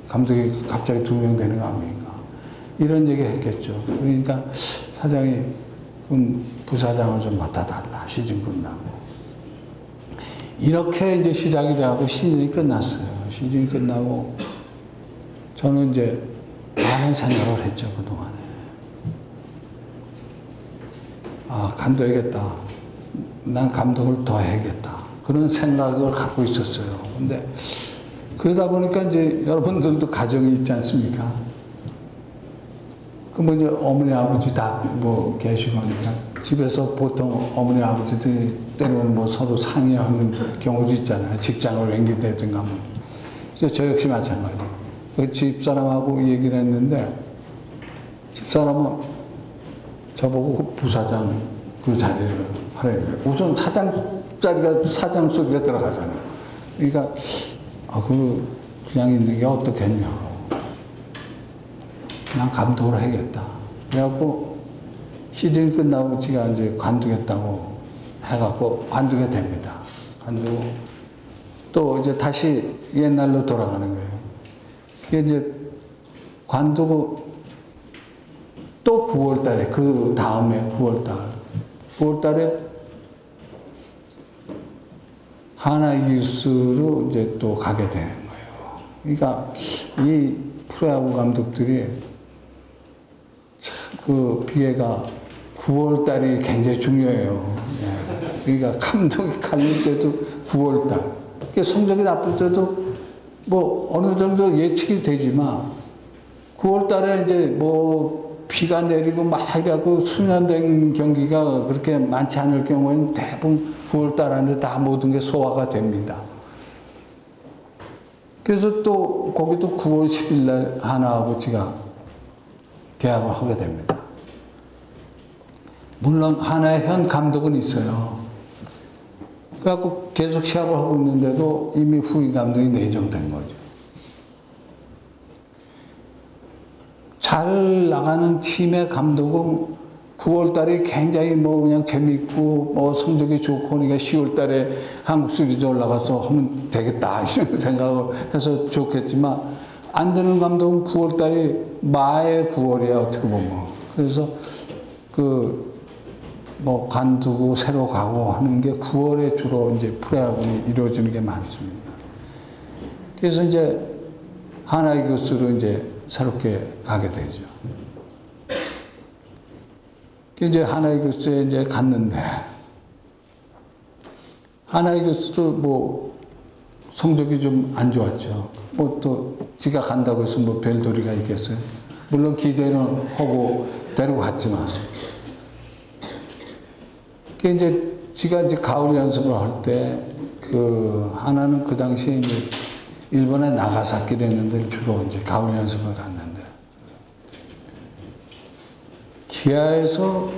감독이 갑자기 2명 되는 거 아닙니까? 이런 얘기 했겠죠. 그러니까 사장이 그럼 부사장을 좀 맡아달라. 시즌 끝나고. 이렇게 이제 시작이 돼가고 시즌이 끝났어요. 시즌이 끝나고 저는 이제 많은 생각을 했죠, 그동안에. 감독이겠다. 난 감독을 더 해야겠다. 그런 생각을 갖고 있었어요. 근데 그러다 보니까 이제 여러분들도 가정이 있지 않습니까? 그 뭐 이제 어머니 아버지 다 뭐 계시고 하니까 집에서 보통 어머니 아버지들이 때로는 뭐 서로 상의하는 경우도 있잖아요. 직장을 옮기다든가 뭐. 저 역시 마찬가지예요. 그 집사람하고 얘기를 했는데 집사람은 저보고 그 부사장 그 자리를 하래요. 우선 사장 자리가 사장 소리가 들어가잖아요. 그러니까 그냥 있는 게 어떻겠냐고. 그냥 감독을 해야겠다. 그래갖고 시즌이 끝나고 제가 이제 관두겠다고 해갖고 관두게 됩니다. 관두고 또 이제 다시 옛날로 돌아가는 거예요. 그게 이제 관두고 또 9월 달에 그 다음에 9월 달에 하나이글스로 이제 또 가게 되는 거예요. 그러니까 이 프로야구 감독들이 참 그 비해가 9월 달이 굉장히 중요해요. 예. 그러니까 감독이 갈릴 때도 9월 달. 그러니까 성적이 나쁠 때도 뭐 어느 정도 예측이 되지만 9월 달에 이제 뭐 비가 내리고 막 이라고 수년된 경기가 그렇게 많지 않을 경우에는 대부분 9월 달 안에 다 모든 게 소화가 됩니다. 그래서 또 거기도 9월 10일 날 하나하고 제가 계약을 하게 됩니다. 물론 하나의 현 감독은 있어요. 그래갖고 계속 시합을 하고 있는데도 이미 후임 감독이 내정된 거죠. 잘 나가는 팀의 감독은 9월 달이 굉장히 뭐 그냥 재밌고 뭐 성적이 좋고 그러니까 10월 달에 한국 시리즈 올라가서 하면 되겠다 이런 생각을 해서 좋겠지만 안 되는 감독은 9월 달이 마의 9월이야 어떻게 보면. 그래서 그 뭐 관두고 새로 가고 하는 게 9월에 주로 이제 프로야구는 이루어지는 게 많습니다. 그래서 이제 하나이글스로 이제 새롭게 가게 되죠. 이제 하나이글스에 이제 갔는데 하나이글스도 뭐 성적이 좀 안 좋았죠. 뭐 또 지가 간다고 해서 뭐 별도리가 있겠어요. 물론 기대는 하고 데리고 갔지만. 그 이제 지가 이제 가을 연습을 할 때 그 하나는 그 당시에 이제 일본의 나가사키를 했는데 주로 이제 가을 연습을 갔는데 기아에서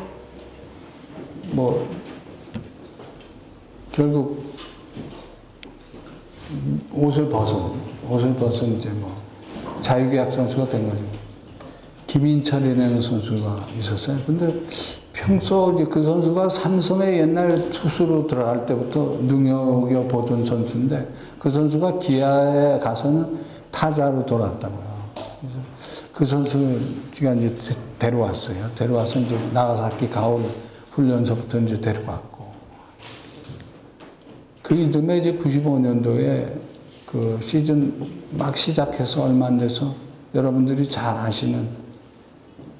뭐 결국 옷을 벗은 이제 뭐 자유계약 선수가 된 거죠. 김인철이라는 선수가 있었어요. 근데 평소 이제 그 선수가 삼성의 옛날 투수로 들어갈 때부터 눈여겨보던 선수인데 그 선수가 기아에 가서는 타자로 돌아왔다고요. 그래서 그 선수를 제가 이제 데려왔어요. 데려와서 이제 나가사키 가을 훈련소부터 이제 데려왔고. 그 이듬해 이제 95년도에 그 시즌 막 시작해서 얼마 안 돼서 여러분들이 잘 아시는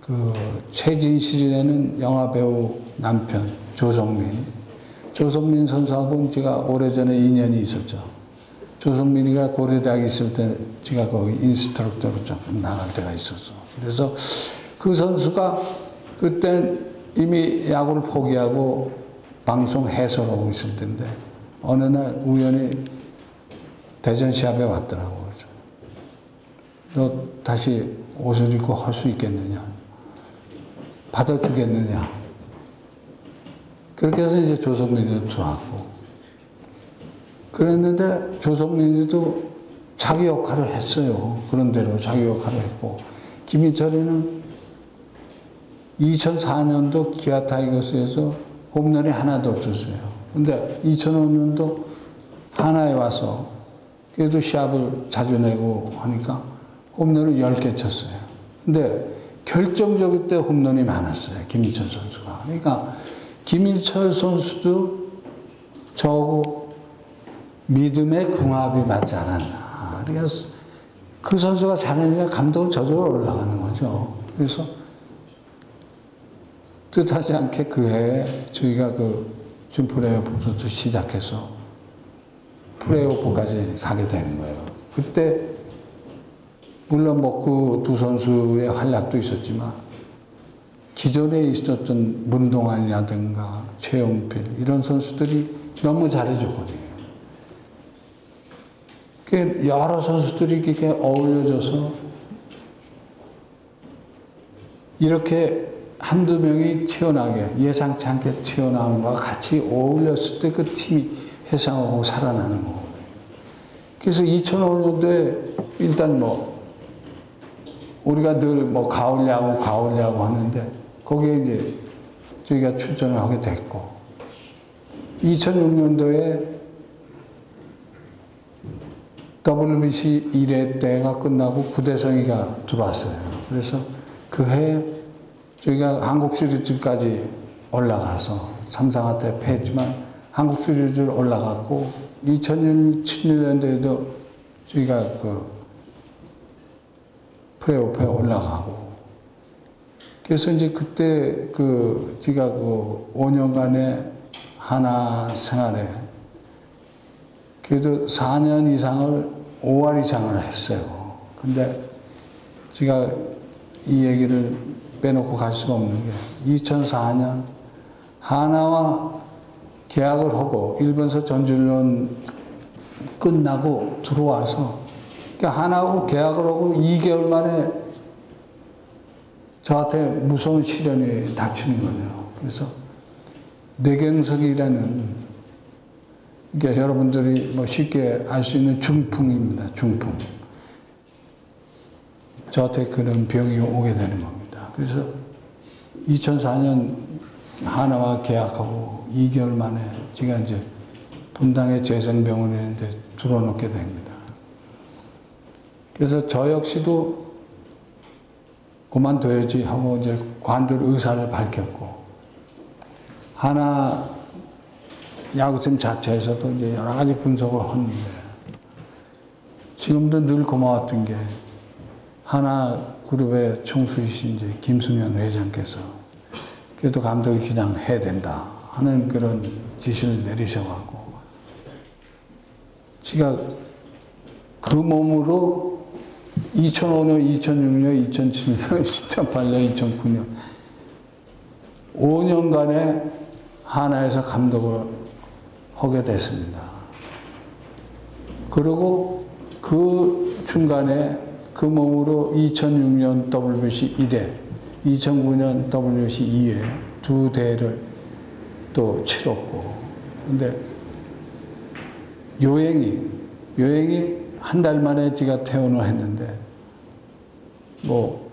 그 최진실이라는 영화배우 남편 조성민 선수하고 제가 오래전에 인연이 있었죠. 조성민이가 고려대학에 있을 때 제가 거기 인스트럭터로 조금 나갈 때가 있었어. 그래서 그 선수가 그때 이미 야구를 포기하고 방송 해설하고 있을 텐데 어느 날 우연히 대전 시합에 왔더라고. 그래서 너 다시 옷을 입고 할 수 있겠느냐? 받아주겠느냐? 그렇게 해서 이제 조성민이도 들어왔고. 그랬는데 조성민이도 자기 역할을 했어요. 그런 대로 자기 역할을 했고. 김인철이는 2004년도 기아 타이거스에서 홈런이 하나도 없었어요. 근데 2005년도 하나에 와서 그래도 시합을 자주 내고 하니까 홈런을 10개 쳤어요. 근데 결정적일 때 홈런이 많았어요. 김인철 선수가. 그러니까 김인철 선수도 저하고 믿음의 궁합이 맞지 않았나. 그래서 그 선수가 잘하니까 감독은 저절로 올라가는 거죠. 그래서 뜻하지 않게 그 해에 저희가 그 준프레이오프부터 시작해서 프레이오프까지 가게 되는 거예요. 그때 물론 뭐 그 두 선수의 활약도 있었지만 기존에 있었던 문동환이라든가 최용필 이런 선수들이 너무 잘해줬거든요. 여러 선수들이 이렇게 어울려져서 이렇게 한두 명이 튀어나게 예상치 않게 튀어나온과 같이 어울렸을 때 그 팀이 회상하고 살아나는 거거든요. 그래서 2005년도에 일단 뭐 우리가 늘 뭐 가을 야구 하는데 거기에 이제 저희가 출전을 하게 됐고 2006년도에 WBC 1회 때가 끝나고 구대성이가 들어왔어요. 그래서 그 해에 저희가 한국 시리즈까지 올라가서 삼성한테 패했지만 한국 시리즈를 올라갔고 2007년도에도 저희가 그 플레이오프에 올라가고, 그래서 이제 그때 그 제가 그 5년간의 하나 생활에 그래도 4년 이상을 5할 이상을 했어요. 근데 제가 이 얘기를 빼놓고 갈 수가 없는 게 2004년 하나와 계약을 하고 일본서 전지훈련 끝나고 들어와서 그러니까 하나하고 계약을 하고 2개월 만에 저한테 무서운 시련이 닥치는 거죠. 그래서 뇌경색이라는, 그러니까 여러분들이 뭐 쉽게 알 수 있는 중풍입니다. 중풍. 저한테 그런 병이 오게 되는 겁니다. 그래서 2004년 하나와 계약하고 2개월 만에 제가 이제 분당의 재생병원에 들어놓게 됩니다. 그래서 저 역시도 그만둬야지 하고 이제 관둘 의사를 밝혔고, 하나 야구팀 자체에서도 이제 여러 가지 분석을 했는데, 지금도 늘 고마웠던 게 하나 그룹의 총수이신 이제 김승현 회장께서 그래도 감독이 그냥 해야 된다 하는 그런 지시를 내리셔가지고, 제가 그 몸으로 2005년, 2006년, 2007년, 2008년, 2009년 5년간의 하나에서 감독을 하게 됐습니다. 그리고 그 중간에 그 몸으로 2006년 WBC 1회, 2009년 WBC 2회 두 대회를 또 치렀고, 근데 여행이 한 달 만에 제가 퇴원을 했는데, 뭐,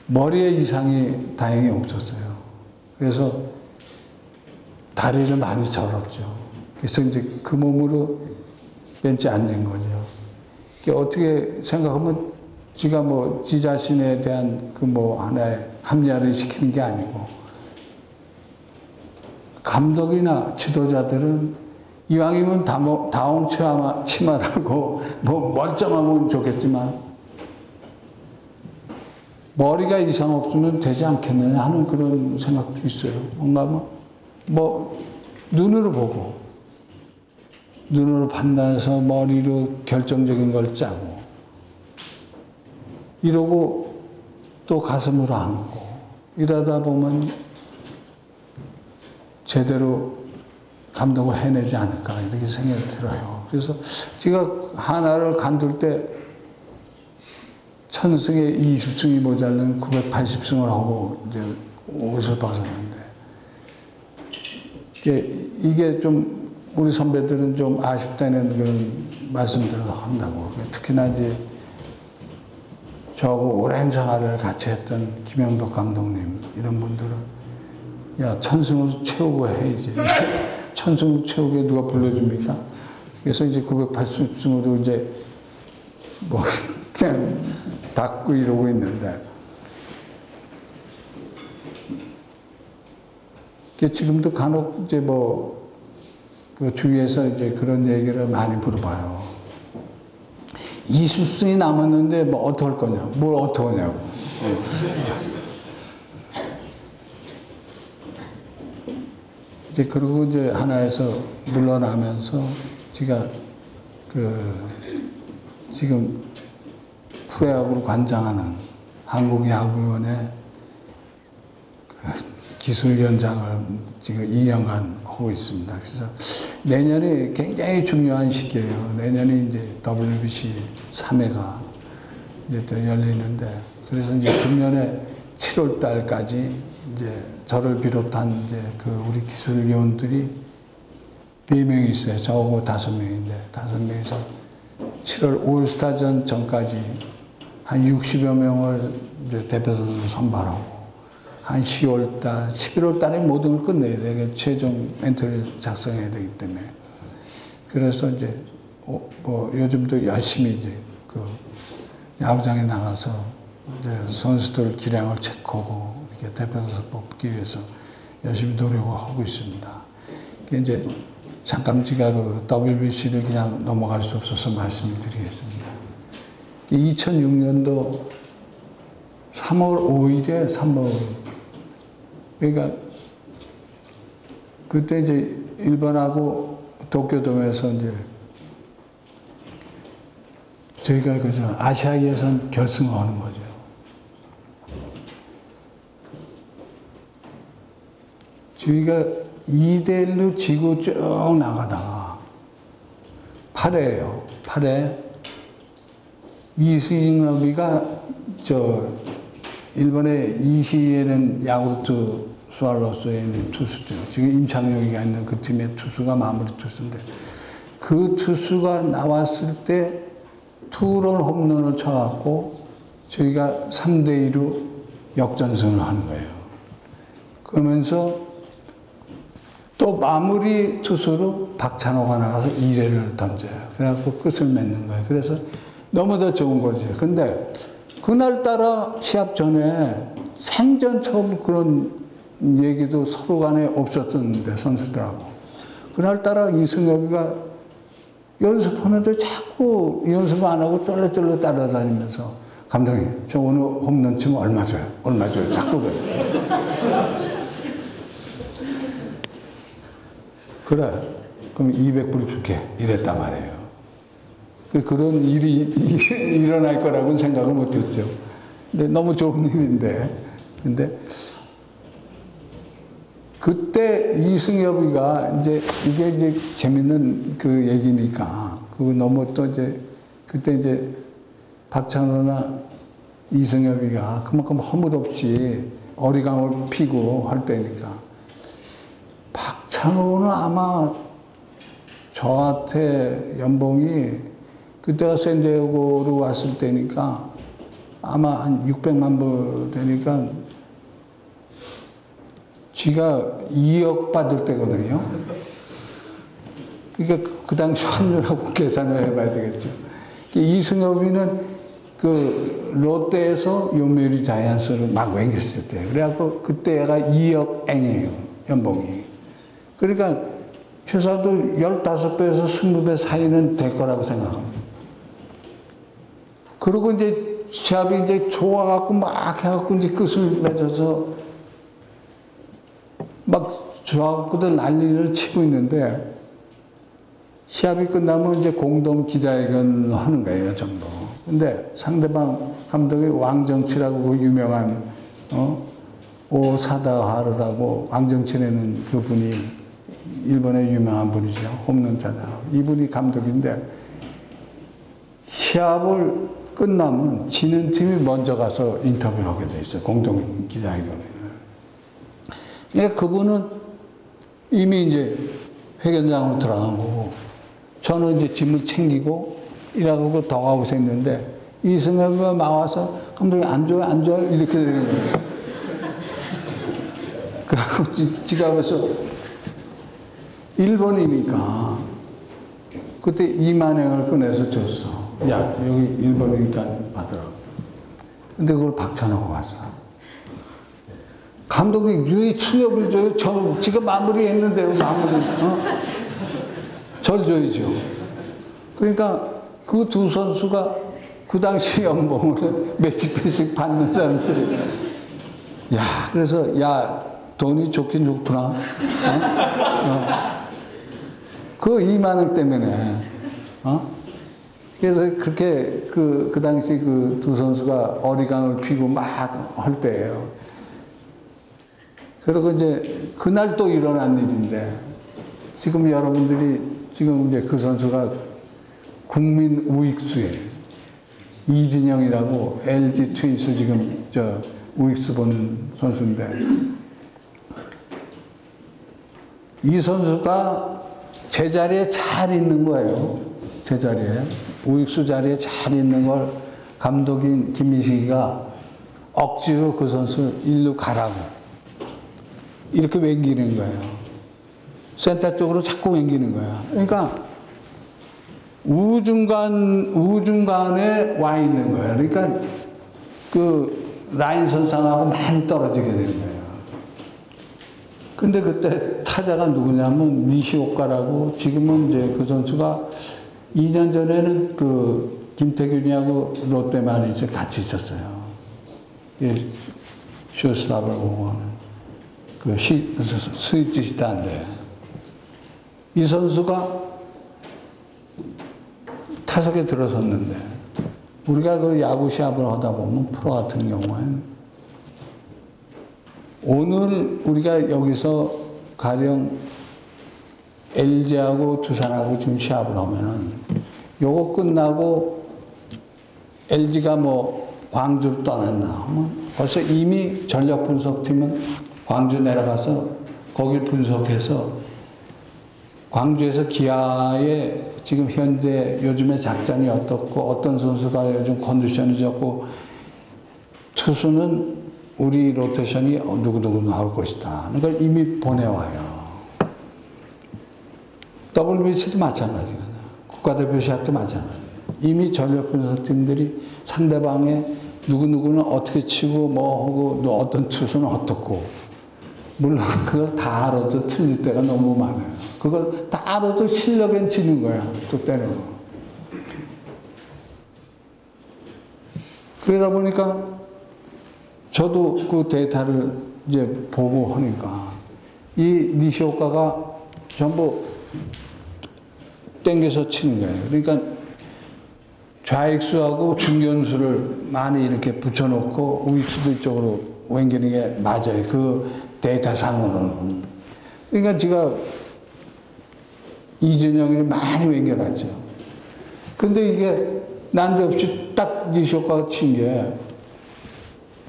머리에 이상이 다행히 없었어요. 그래서 다리를 많이 절었죠. 그래서 이제 그 몸으로 벤치에 앉은 거죠. 어떻게 생각하면 지가 뭐, 지 자신에 대한 그 뭐 하나의 합리화를 시키는 게 아니고, 감독이나 지도자들은 이왕이면 다홍 치마라고 뭐 멀쩡하면 좋겠지만 머리가 이상 없으면 되지 않겠느냐 하는 그런 생각도 있어요. 뭔가 뭐 눈으로 보고 눈으로 판단해서 머리로 결정적인 걸 짜고 이러고 또 가슴으로 안고 이러다 보면 제대로 감독을 해내지 않을까 이렇게 생각이 들어요. 그래서 제가 하나를 간둘 때 1000승에 20승이 모자른 980승을 하고 이제 옷을 벗었는데 이게 좀 우리 선배들은 좀 아쉽다는 그런 말씀들을 한다고. 특히나 이제 저하고 오랜 생활을 같이 했던 김영덕 감독님 이런 분들은 야 1000승을 채우고 해야지. 1000승을 채우게 누가 불러줍니까? 그래서 이제 980승으로 이제 뭐 그냥 닫고 이러고 있는데 지금도 간혹 이제 뭐 그 주위에서 이제 그런 얘기를 많이 물어봐요. 20승이 남았는데 뭐 어떡할 거냐? 뭘 어떡하냐고. 이제 그리고 이제 하나에서 물러나면서 제가 지금 프로야구를 관장하는 한국야구위원회 기술위원장을 지금 2년간 하고 있습니다. 그래서 내년이 굉장히 중요한 시기예요. 내년이 이제 WBC 3회가 이제 또 열리는데, 그래서 이제 금년에 7월 달까지 이제 저를 비롯한 이제 그 우리 기술위원들이 4명이 있어요. 저하고 5명인데, 5명이서 7월 올스타전 전까지 한 60여 명을 이제 대표 선수 선발하고, 한 10월 달, 11월 달에 모든 걸 끝내야 돼. 최종 엔트리를 작성해야 되기 때문에. 그래서 이제, 뭐, 요즘도 열심히 이제 그 야구장에 나가서 이제 선수들 기량을 체크하고, 이렇게 대표 선수 뽑기 위해서 열심히 노력을 하고 있습니다. 이제 잠깐 제가 그 WBC를 그냥 넘어갈 수 없어서 말씀을 드리겠습니다. 2006년도 3월 5일에 3월. 그러니까 그때 이제 일본하고 도쿄돔에서 이제 저희가 그저 아시아 예선 결승하는 거죠. 저희가 2대1로 지고 쭉 나가다가 8회예요. 8회 이승엽이가 일본의 이시에는 야구르트 스왈로스에 있는 투수죠. 지금 임창용이가 있는 그 팀의 투수가 마무리 투수인데 그 투수가 나왔을 때 투런 홈런을 쳐갖고 저희가 3대2로 역전승을 하는 거예요. 그러면서 또 마무리 투수로 박찬호가 나가서 2회를 던져요. 그래갖고 끝을 맺는 거예요. 그래서 너무 더 좋은 거죠. 근데 그날따라 시합 전에 생전 처음 그런 얘기도 서로 간에 없었던데, 선수들하고. 그날따라 이승엽이가 연습하는데 자꾸 연습 안 하고 쫄래쫄래 따라다니면서 감독님, 저 오늘 홈런 치면 얼마 줘요? 얼마 줘요? 자꾸 그래요. 그래, 그럼 200불 줄게. 이랬단 말이에요. 그런 일이 일어날 거라고는 생각을 못 했죠. 근데 너무 좋은 일인데. 근데 그때 이승엽이가 이게 이제 재밌는 그 얘기니까, 그거 너무 또 그때 박찬호나 이승엽이가 그만큼 허물없이 어리광을 피고 할 때니까, 박찬호는 아마 저한테 연봉이 그때가 샌디에고로 왔을 때니까 아마 한 600만 불 되니까 지가 2억 받을 때거든요. 그러니까 그 당시 환율하고 계산을 해봐야 되겠죠. 이승엽이는 그 롯데에서 요미우리 자이언츠를 막 옮겼을 때, 그래갖고 그때 얘가 2억 앵이에요, 연봉이. 그러니까 최소한도 15배에서 20배 사이는 될 거라고 생각합니다. 그리고 시합이 좋아갖고 막 해갖고 끝을 맺어서 막 좋아갖고도 난리를 치고 있는데, 시합이 끝나면 공동 기자회견 하는 거예요, 정도. 근데 상대방 감독이 왕정치라고 그 유명한, 오사다하루라고, 왕정치라는 그분이 일본의 유명한 분이죠. 홈런타자. 이분이 감독인데, 시합을 끝나면 지는 팀이 먼저 가서 인터뷰를 하게 돼 있어요. 공동 기자회견에. 그분은 이미 회견장으로 들어간 거고, 저는 짐을 챙기고 일하고 덕아웃에 있는데, 이승엽이가 나와서 감독이 안 줘요? 이렇게 되는 거예요. 그래갖고 지갑에서 일본이니까 그때 2만 엔을 꺼내서 줬어. 야, 여기 일본이니까 받으라고. 근데 그걸 박찬호가 왔어. 감독님, 왜 수협을 줘요? 저 지금 마무리했는데 마무리, 절 줘야죠. 그러니까 그 두 선수가 그 당시 연봉을 몇십 배씩 받는 사람들이, 야, 그래서 야, 돈이 좋긴 좋구나. 그 2만 원 때문에, 그래서 그렇게 그 당시 그 두 선수가 어리광을 피고 막 할 때예요. 그리고 그날 또 일어난 일인데, 지금 여러분들이 지금 그 선수가 국민 우익수예요. 이진영이라고 LG 트윈스 지금 우익수 보는 선수인데, 이 선수가 제자리에 잘 있는 거예요. 제자리에. 우익수 자리에 잘 있는 걸 감독인 김민식이가 억지로 그 선수 일로 가라고 이렇게 옮기는 거예요. 센터 쪽으로 자꾸 옮기는 거야. 그러니까 우중간에 와 있는 거예요. 그러니까 그 라인 선상하고 많이 떨어지게 되는 거예요. 근데 그때 타자가 누구냐면 니시오카라고, 지금은 이제 그 선수가 2년 전에는 그 김태균이하고 롯데 말이 이제 같이 있었어요. 예, 쇼스탑을 보고 하는 그 스위트시타인데, 이 선수가 타석에 들어섰는데, 우리가 그 야구 시합을 하다 보면 프로 같은 경우에는 오늘 우리가 여기서 가령 LG하고 두산하고 지금 시합을 하면은 요거 끝나고 LG가 뭐 광주를 떠났나 하면 벌써 이미 전력 분석팀은 광주 내려가서 거길 분석해서 광주에서 기아의 지금 현재 요즘의 작전이 어떻고 어떤 선수가 요즘 컨디션이 좋고 투수는 우리 로테이션이 누구누구 나올 것이다. 그걸 이미 보내와요. WBC도 마찬가지거든요. 국가대표 시합도 마찬가지예요. 이미 전력 분석팀들이 상대방의 누구누구는 어떻게 치고 뭐 하고 또 어떤 투수는 어떻고, 물론 그걸 다 알아도 틀릴 때가 너무 많아요. 그걸 다 알아도 실력엔 지는 거야, 또 때려서. 그러다 보니까 저도 그 데이터를 이제 보고 하니까 이 니시오카가 전부 땡겨서 치는 거예요. 그러니까 좌익수하고 중견수를 많이 이렇게 붙여놓고 우익수도 이쪽으로 옮기는 게 맞아요. 그 데이터상으로는. 그러니까 제가 이준영이 많이 옮겨놨죠. 근데 이게 난데없이 딱 니시오카가 친 게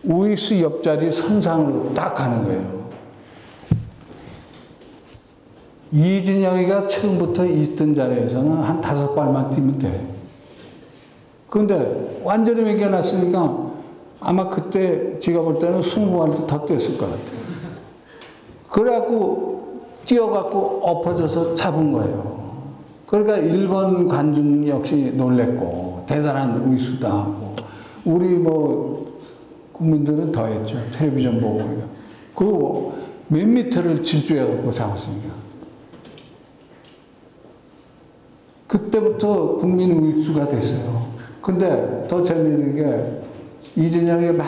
우익수 옆자리 선상으로 딱 가는 거예요. 이진영이가 처음부터 있던 자리에서는 한 5발만 뛰면 돼. 근데 완전히 매겨놨으니까 아마 그때 제가 볼 때는 20발도 더 뛰었을 것 같아요. 그래갖고 뛰어갖고 엎어져서 잡은 거예요. 그러니까 일본 관중 역시 놀랬고 대단한 우익수다 하고, 우리 뭐 국민들은 더 했죠. 텔레비전 보고 우리가. 그리고 몇 미터를 질주해갖고 잡았으니까. 그때부터 국민 우익수가 됐어요. 근데 더 재미있는 게 이진영이 막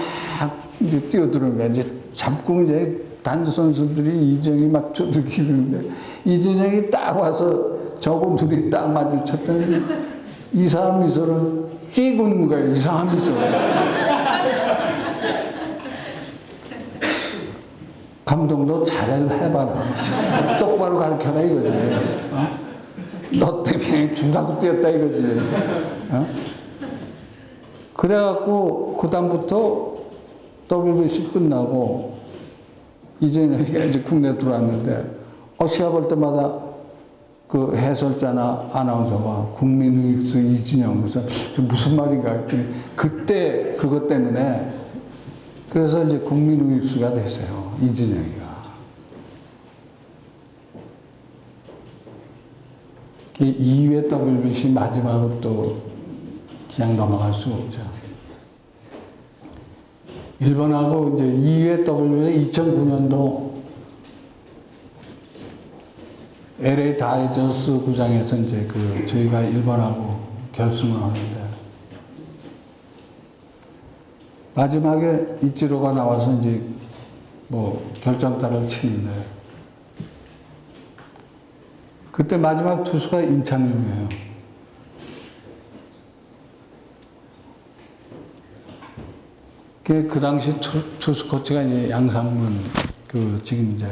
이제 뛰어드는 거야. 이제 잡고 이제 단주 선수들이 이진영이 막 쪼들기는데 이진영이 딱 와서 저거 둘이 딱 마주쳤더니 이상한 미소를 씩 웃는 거예요. 이상한 미소를. 감독도 잘 해봐라. 똑바로 가르쳐라 이거지. 어? 너 때문에 주라고 뛰었다 이거지. 어? 그래갖고 그다음부터 WBC 끝나고 이진영이가 이제 국내 들어왔는데 시합할 때마다 그 해설자나 아나운서가 국민우익수 이진영, 그래서 무슨 말인가 했더니 그때 그것 때문에 그래서 이제 국민우익수가 됐어요. 이진영이가. 2회 WBC 마지막으로 또 그냥 넘어갈 수가 없죠. 일본하고 이제 2회 WBC 2009년도 LA 다이저스 구장에서 이제 그 저희가 일본하고 결승을 하는데 마지막에 이치로가 나와서 이제 뭐 결정타를 치는데 그때 마지막 투수가 임창용이에요. 그 당시 투수 코치가 이제 양상문, 그 지금 이제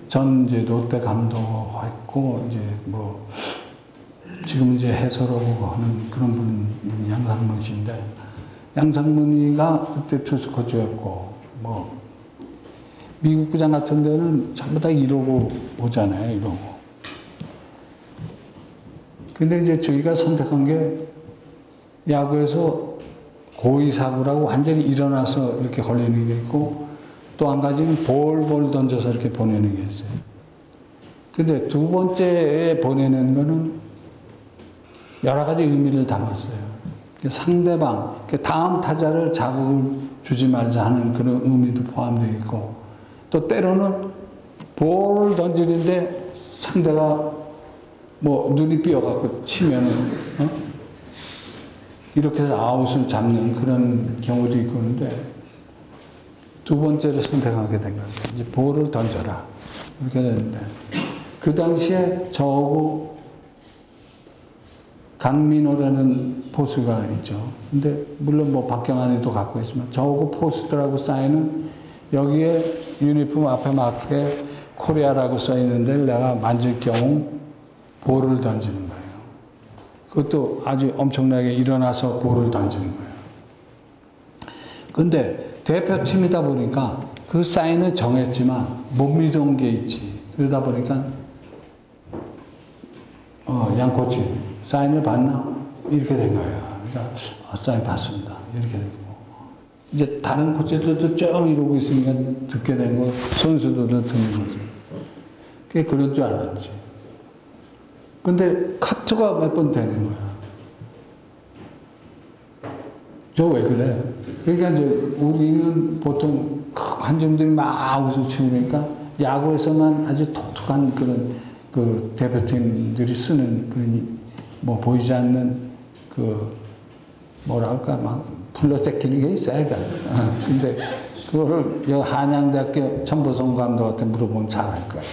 전 이제 롯데 감독했고 이제 뭐 지금 이제 해설하고 하는 그런 분 양상문 씨인데, 양상문이가 그때 투수 코치였고 뭐 미국 구장 같은 데는 전부 다 이러고 오잖아요. 이러고. 근데 이제 저희가 선택한 게 야구에서 고의사구라고 완전히 일어나서 이렇게 걸리는 게 있고 또 한 가지는 볼 던져서 이렇게 보내는 게 있어요. 근데 두 번째에 보내는 거는 여러 가지 의미를 담았어요. 상대방, 다음 타자를 자극을 주지 말자 하는 그런 의미도 포함되어 있고 또 때로는 볼을 던지는데 상대가 뭐 눈이 삐어갖고 치면은 이렇게 해서 아웃을 잡는 그런 경우도 있고 그런데 두 번째로 선택하게 된 거죠. 이제 볼을 던져라. 이렇게 됐는데 그 당시에 저하고 강민호라는 포수가 있죠. 근데 물론 뭐 박경환이도 갖고 있지만 저하고 포수들하고 사인은 여기에 유니폼 앞에 마크에 코리아라고 써 있는데 내가 만질 경우 볼을 던지는 거예요. 그것도 아주 엄청나게 일어나서 볼을 던지는 거예요. 근데 대표팀이다 보니까 그 사인을 정했지만 못 믿은 게 있지. 그러다 보니까 양 코치 사인을 받나? 이렇게 된 거예요. 그러니까 사인 받습니다. 이렇게 됐고 이제 다른 코치들도 쭉 이러고 있으니까 듣게 된 거 선수들도 듣는 거죠. 그게 그럴 줄 알았지. 근데 카트가 몇 번 되는 거야. 저 왜 그래? 그러니까 이제 우리는 보통 관중들이 막 웃을 치니까 야구에서만 아주 독특한 그런 그 대표팀들이 쓰는 그런 뭐 보이지 않는 그 뭐랄까 막 불러제끼는 게 있어요. 근데 그거를 여기 한양대학교 천보성 감독한테 물어보면 잘할 거예요.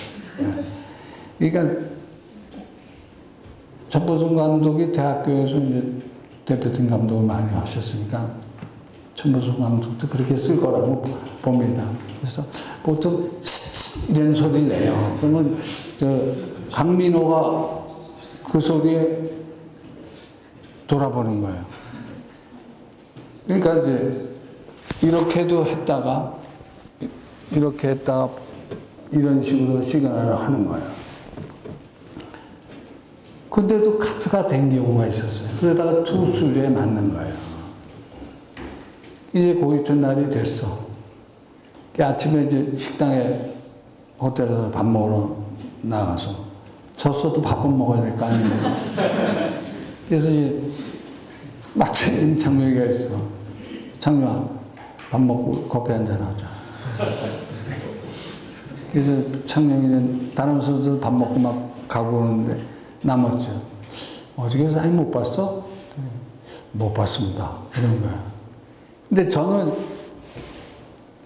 그러니까 천보성 감독이 대학교에서 이제 대표팀 감독을 많이 하셨으니까 천보성 감독도 그렇게 쓸 거라고 봅니다. 그래서 보통 이런 소리를 내요. 그러면 저 강민호가 그 소리에 돌아보는 거예요. 그러니까 이제 이렇게도 했다가 이렇게 했다가 이런 식으로 시그널을 하는 거예요. 근데도 카트가 된 경우가 있었어요. 그러다가 투수에 맞는 거예요. 이제 그 이튿날이 됐어. 아침에 이제 식당에 호텔에서 밥 먹으러 나가서 졌어도 밥은 먹어야 될 거 아닙니까? 그래서 이제 마침 창명이가 있어. 창명아, 밥 먹고 커피 한잔 하자. 그래서 창명이는 다른 선수들 밥 먹고 막 가고 오는데 남았죠. 어저께 사인 못 봤어? 못 봤습니다. 이런 거야. 근데 저는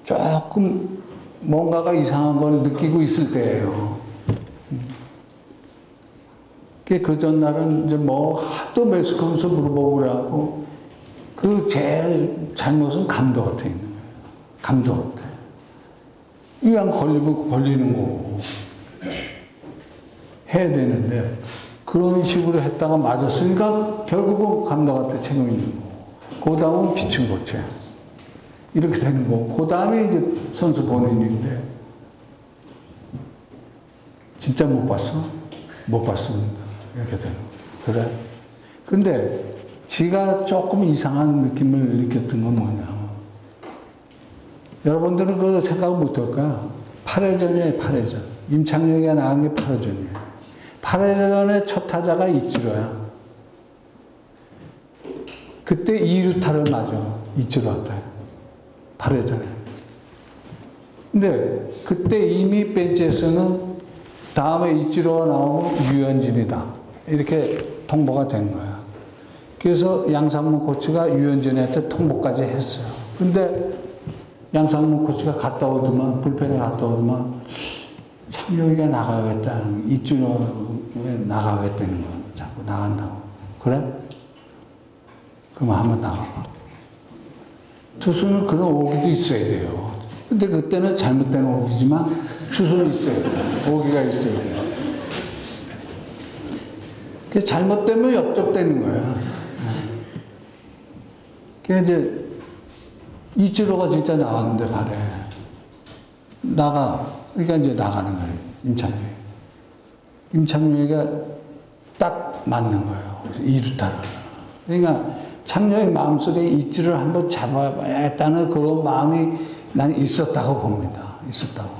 조금 뭔가가 이상한 걸 느끼고 있을 때예요. 그 전날은 이제 뭐 하도 매스컴에서 물어보고 그래갖고 그 제일 잘못은 감독한테 있는 거예요. 감독한테. 이왕 걸리면 걸리는 거고 해야 되는데 그런 식으로 했다가 맞았으니까 결국은 감독한테 책임이 있는 거고 그 다음은 피칭 코치 이렇게 되는 거고 그 다음에 이제 선수 본인인데 진짜 못 봤어? 못 봤습니다. 이렇게 되는 거예요. 그래? 근데 지가 조금 이상한 느낌을 느꼈던 건 뭐냐. 여러분들은 그거 생각을 못 할 거야. 8회전이에요, 8회전. 임창용이가 나간 게 8회전이에요. 8회전의 첫 타자가 이치로야. 그때 2루타를 맞아. 이치로한테. 8회전에. 근데 그때 이미 벤치에서는 다음에 이치로가 나오면 유현진이다. 이렇게 통보가 된 거야. 그래서 양상문 코치가 유현진한테 통보까지 했어요. 근데 양상문 코치가 갔다 오더만, 불펜에 갔다 오더만, 창용이가 나가겠다. 이쯤에 나가겠다는 거야. 자꾸 나간다고. 그래? 그럼 한번 나가봐. 투수는 그런 오기도 있어야 돼요. 근데 그때는 잘못된 오기지만 투수는 있어야 돼요. 오기가 있어야 돼요. 그 잘못되면 역적되는 거야. 그게 이제 이치로가 진짜 나왔는데 발에 나가. 그러니까 이제 나가는 거예요. 임창용이. 임창용이가 딱 맞는 거예요. 2루타를. 그러니까 창용의 마음속에 이치를 한번 잡아야겠다는 그런 마음이 난 있었다고 봅니다. 있었다고.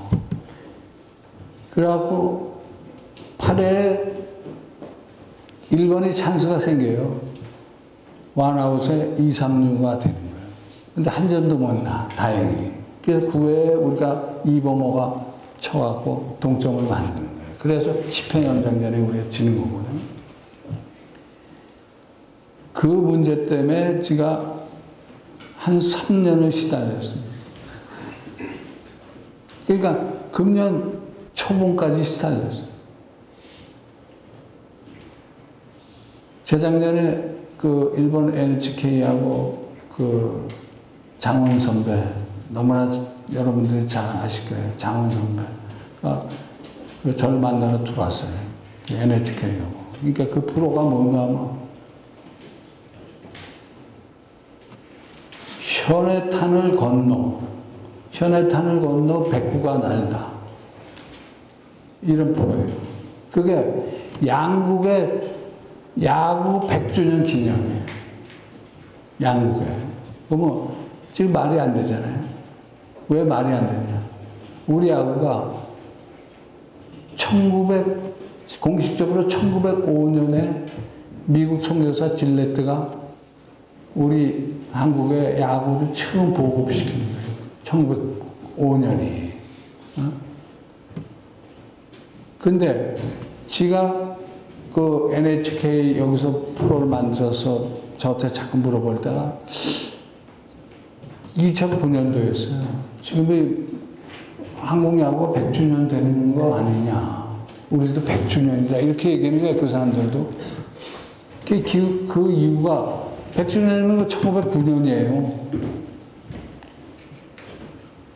그래갖고 8회에 1번의 찬스가 생겨요. 원아웃에 2, 3루가 되는 거예요. 근데 한 점도 못 나, 다행히. 그래서 9회에 우리가 이범호가 쳐갖고 동점을 만드는 거예요. 그래서 10회 연장전에 우리가 지는 거거든요. 그 문제 때문에 제가 한 3년을 시달렸습니다. 그러니까 금년 초봉까지 시달렸어요. 재작년에 그 일본 NHK하고 그 장원 선배, 너무나 여러분들이 잘 아실 거예요. 장원 선배가 그 저를 만나러 들어왔어요. NHK하고. 그러니까 그 프로가 뭔가 하면 현해탄을 건너 백구가 날다. 이런 프로예요. 그게 양국의 야구 100주년 기념이에요. 양국에. 그러면 지금 말이 안 되잖아요. 왜 말이 안 되냐. 우리 야구가 공식적으로 1905년에 미국 선교사 질레트가 우리 한국의 야구를 처음 보급시킨 거예요. 1905년이. 근데 지가 그 NHK 여기서 프로를 만들어서 저한테 자꾸 물어볼 때가 2009년도였어요. 지금이 한국 야구가 100주년 되는 거 아니냐. 우리도 100주년이다. 이렇게 얘기하는 거예요, 그 사람들도. 그 이유가 100주년이면 1909년이에요.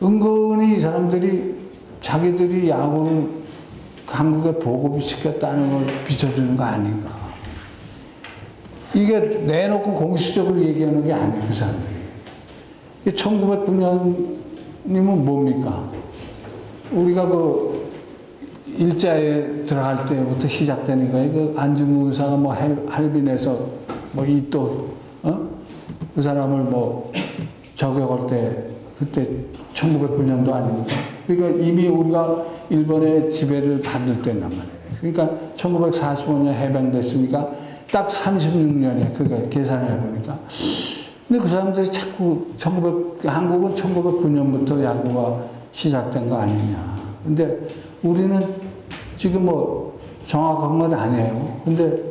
은근히 이 사람들이 자기들이 야구를 한국에 보급을 시켰다는 걸 비춰주는 거 아닌가. 이게 내놓고 공식적으로 얘기하는 게 아니에요, 그 사람들이. 1909년이면 뭡니까? 우리가 그 일자에 들어갈 때부터 시작되는 거예요. 그 안중근 의사가 뭐 할빈에서 뭐 그 사람을 뭐 저격할 때 그때 1909년도 아닙니까? 그러니까 이미 우리가 일본의 지배를 받을 때란 말이에요. 그러니까 1945년 해방됐으니까 딱 36년이에요. 그거 계산을 해보니까. 근데 그 사람들이 자꾸 한국은 1909년부터 야구가 시작된 거 아니냐. 근데 우리는 지금 뭐 정확한 건 아니에요. 근데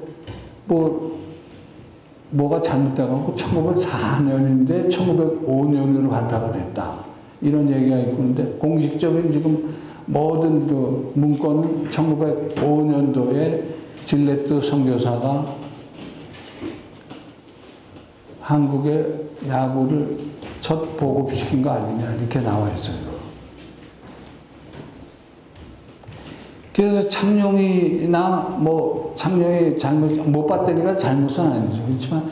뭐가 잘못돼갖고 1904년인데 1905년으로 발표가 됐다. 이런 얘기가 있는데 공식적인 지금 모든 그 문건은 1905년도에 질레트 선교사가 한국의 야구를 첫 보급시킨 거 아니냐 이렇게 나와 있어요. 그래서 창룡이나 창룡이 못 봤다니까 잘못은 아니죠. 그렇지만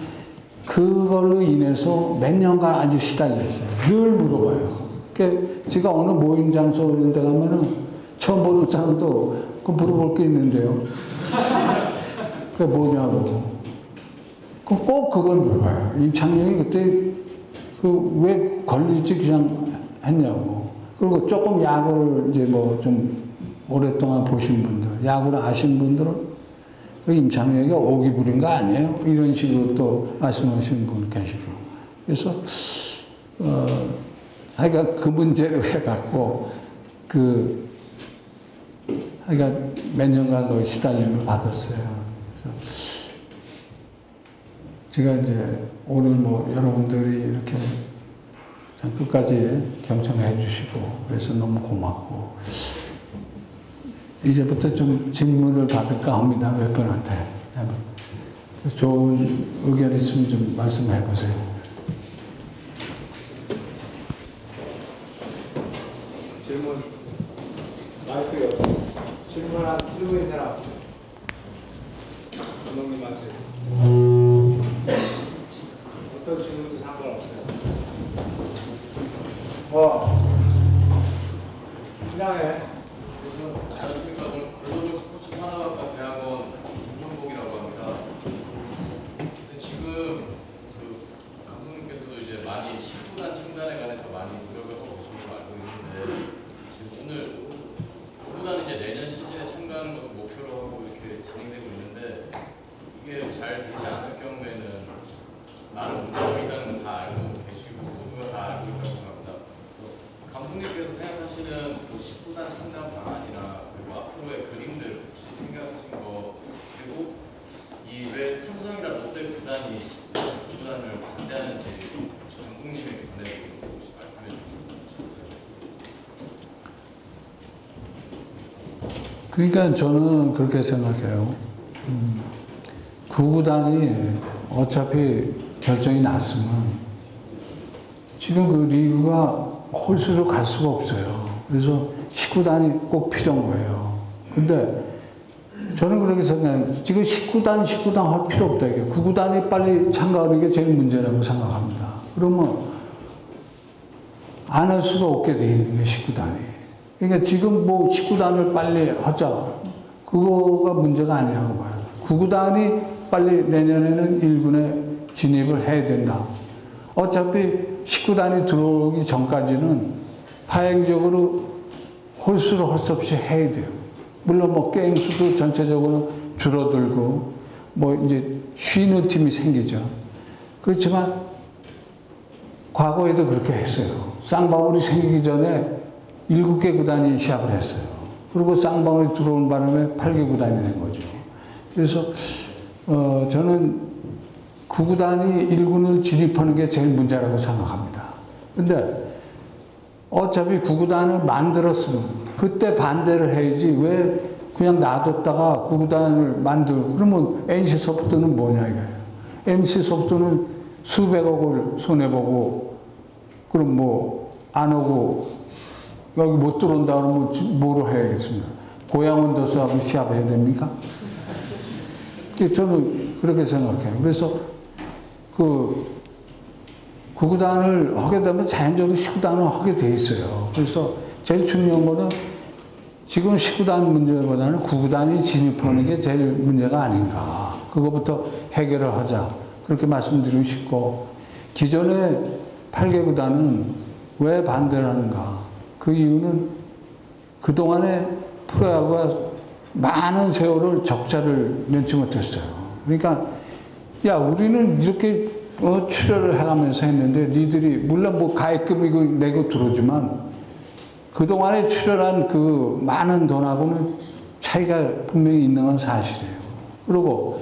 그걸로 인해서 몇 년간 아주 시달렸어요. 늘 물어봐요. 제가 어느 모임 장소 이런 데 가면은 처음 보는 사람도 그 물어볼 게 있는데요. 그게 뭐냐고. 꼭 그걸 물어봐요. 임창룡이 그때 왜 걸리지 그냥 했냐고. 그리고 조금 야구를 이제 좀 오랫동안 보신 분들, 야구를 아신 분들은 그 임창룡이가 오기 부린 거 아니에요? 이런 식으로 또 말씀하시는 분 계시고. 그래서, 하여간 그 문제로 해갖고, 하여간 몇 년간 그 시달림을 받았어요. 그래서 제가 이제 오늘 여러분들이 이렇게 참 끝까지 경청해 주시고, 그래서 너무 고맙고, 이제부터 좀 질문을 받을까 합니다. 몇 분한테. 좋은 의견 있으면 좀 말씀해 보세요. 질문 마이크에 질문한 들고 사람 감독님한테 어떤 질문도 상관없어요. 그냥해. 안녕하십니까. 글로벌 스포츠 산업학과 대학원 김종복이라고 합니다. 근데 지금 감독님께서도 이제 많이 10분한 창단에 관해서 많이 노력을 하고 계신 걸로 알고 있는데 지금 오늘 9분한 이제 내년 시즌에 참가하는 것을 목표로 하고 이렇게 진행되고 있는데 이게 잘 되지 않을 경우에는 많은 문제가 있다는 건 다 알고 계시고 모두가 다 알고 있다고 생각합니다. 감독님께서 생각하시는 10분한 창단 방안 그러니까 저는 그렇게 생각해요. 구구단이 어차피 결정이 났으면 지금 그 리그가 홀수로 갈 수가 없어요. 그래서 19단이 꼭 필요한 거예요. 근데 저는 그렇게 생각해요. 지금 19단 할 필요 없다. 이게 9구단이 빨리 참가하는 게 제일 문제라고 생각합니다. 그러면 안 할 수가 없게 돼 있는 게 19단이. 그러니까 지금 뭐 19단을 빨리 하자. 그거가 문제가 아니라고 봐요. 9구단이 빨리 내년에는 1군에 진입을 해야 된다. 어차피 19단이 들어오기 전까지는 파행적으로 홀수로 할 수 없이 해야 돼요. 물론 뭐 게임 수도 전체적으로 줄어들고 뭐 이제 쉬는 팀이 생기죠. 그렇지만 과거에도 그렇게 했어요. 쌍방울이 생기기 전에 7개 구단이 시합을 했어요. 그리고 쌍방울이 들어온 바람에 8개 구단이 된 거죠. 그래서 저는 9구단이 1군을 진입하는 게 제일 문제라고 생각합니다. 근데 어차피 9구단을 만들었으면 그때 반대를 해야지 왜 그냥 놔뒀다가 9구단을 만들고 그러면 NC소프트는 뭐냐 이거예요. NC소프트는 수백억을 손해보고 그럼 뭐 안 오고 여기 못 들어온다 그러면 뭐로 해야겠습니까? 고양 원더스하고 시합해야 됩니까? 저는 그렇게 생각해요. 그래서 그 9구단을 하게 되면 자연적으로 19단을 하게 돼 있어요. 그래서 제일 중요한 거는 지금 19단 문제보다는 9구단이 진입하는 게 제일 문제가 아닌가. 그거부터 해결을 하자. 그렇게 말씀드리고 싶고, 기존의 8개 구단은 왜 반대를 하는가. 그 이유는 그동안에 프로야구가 많은 세월을 적자를 면치 못했어요. 그러니까 야 우리는 이렇게 출혈을 해가면서 했는데 니들이 물론 뭐 가입금이고 내고 들어오지만 그동안에 출혈한 그 많은 돈하고는 차이가 분명히 있는 건 사실이에요. 그리고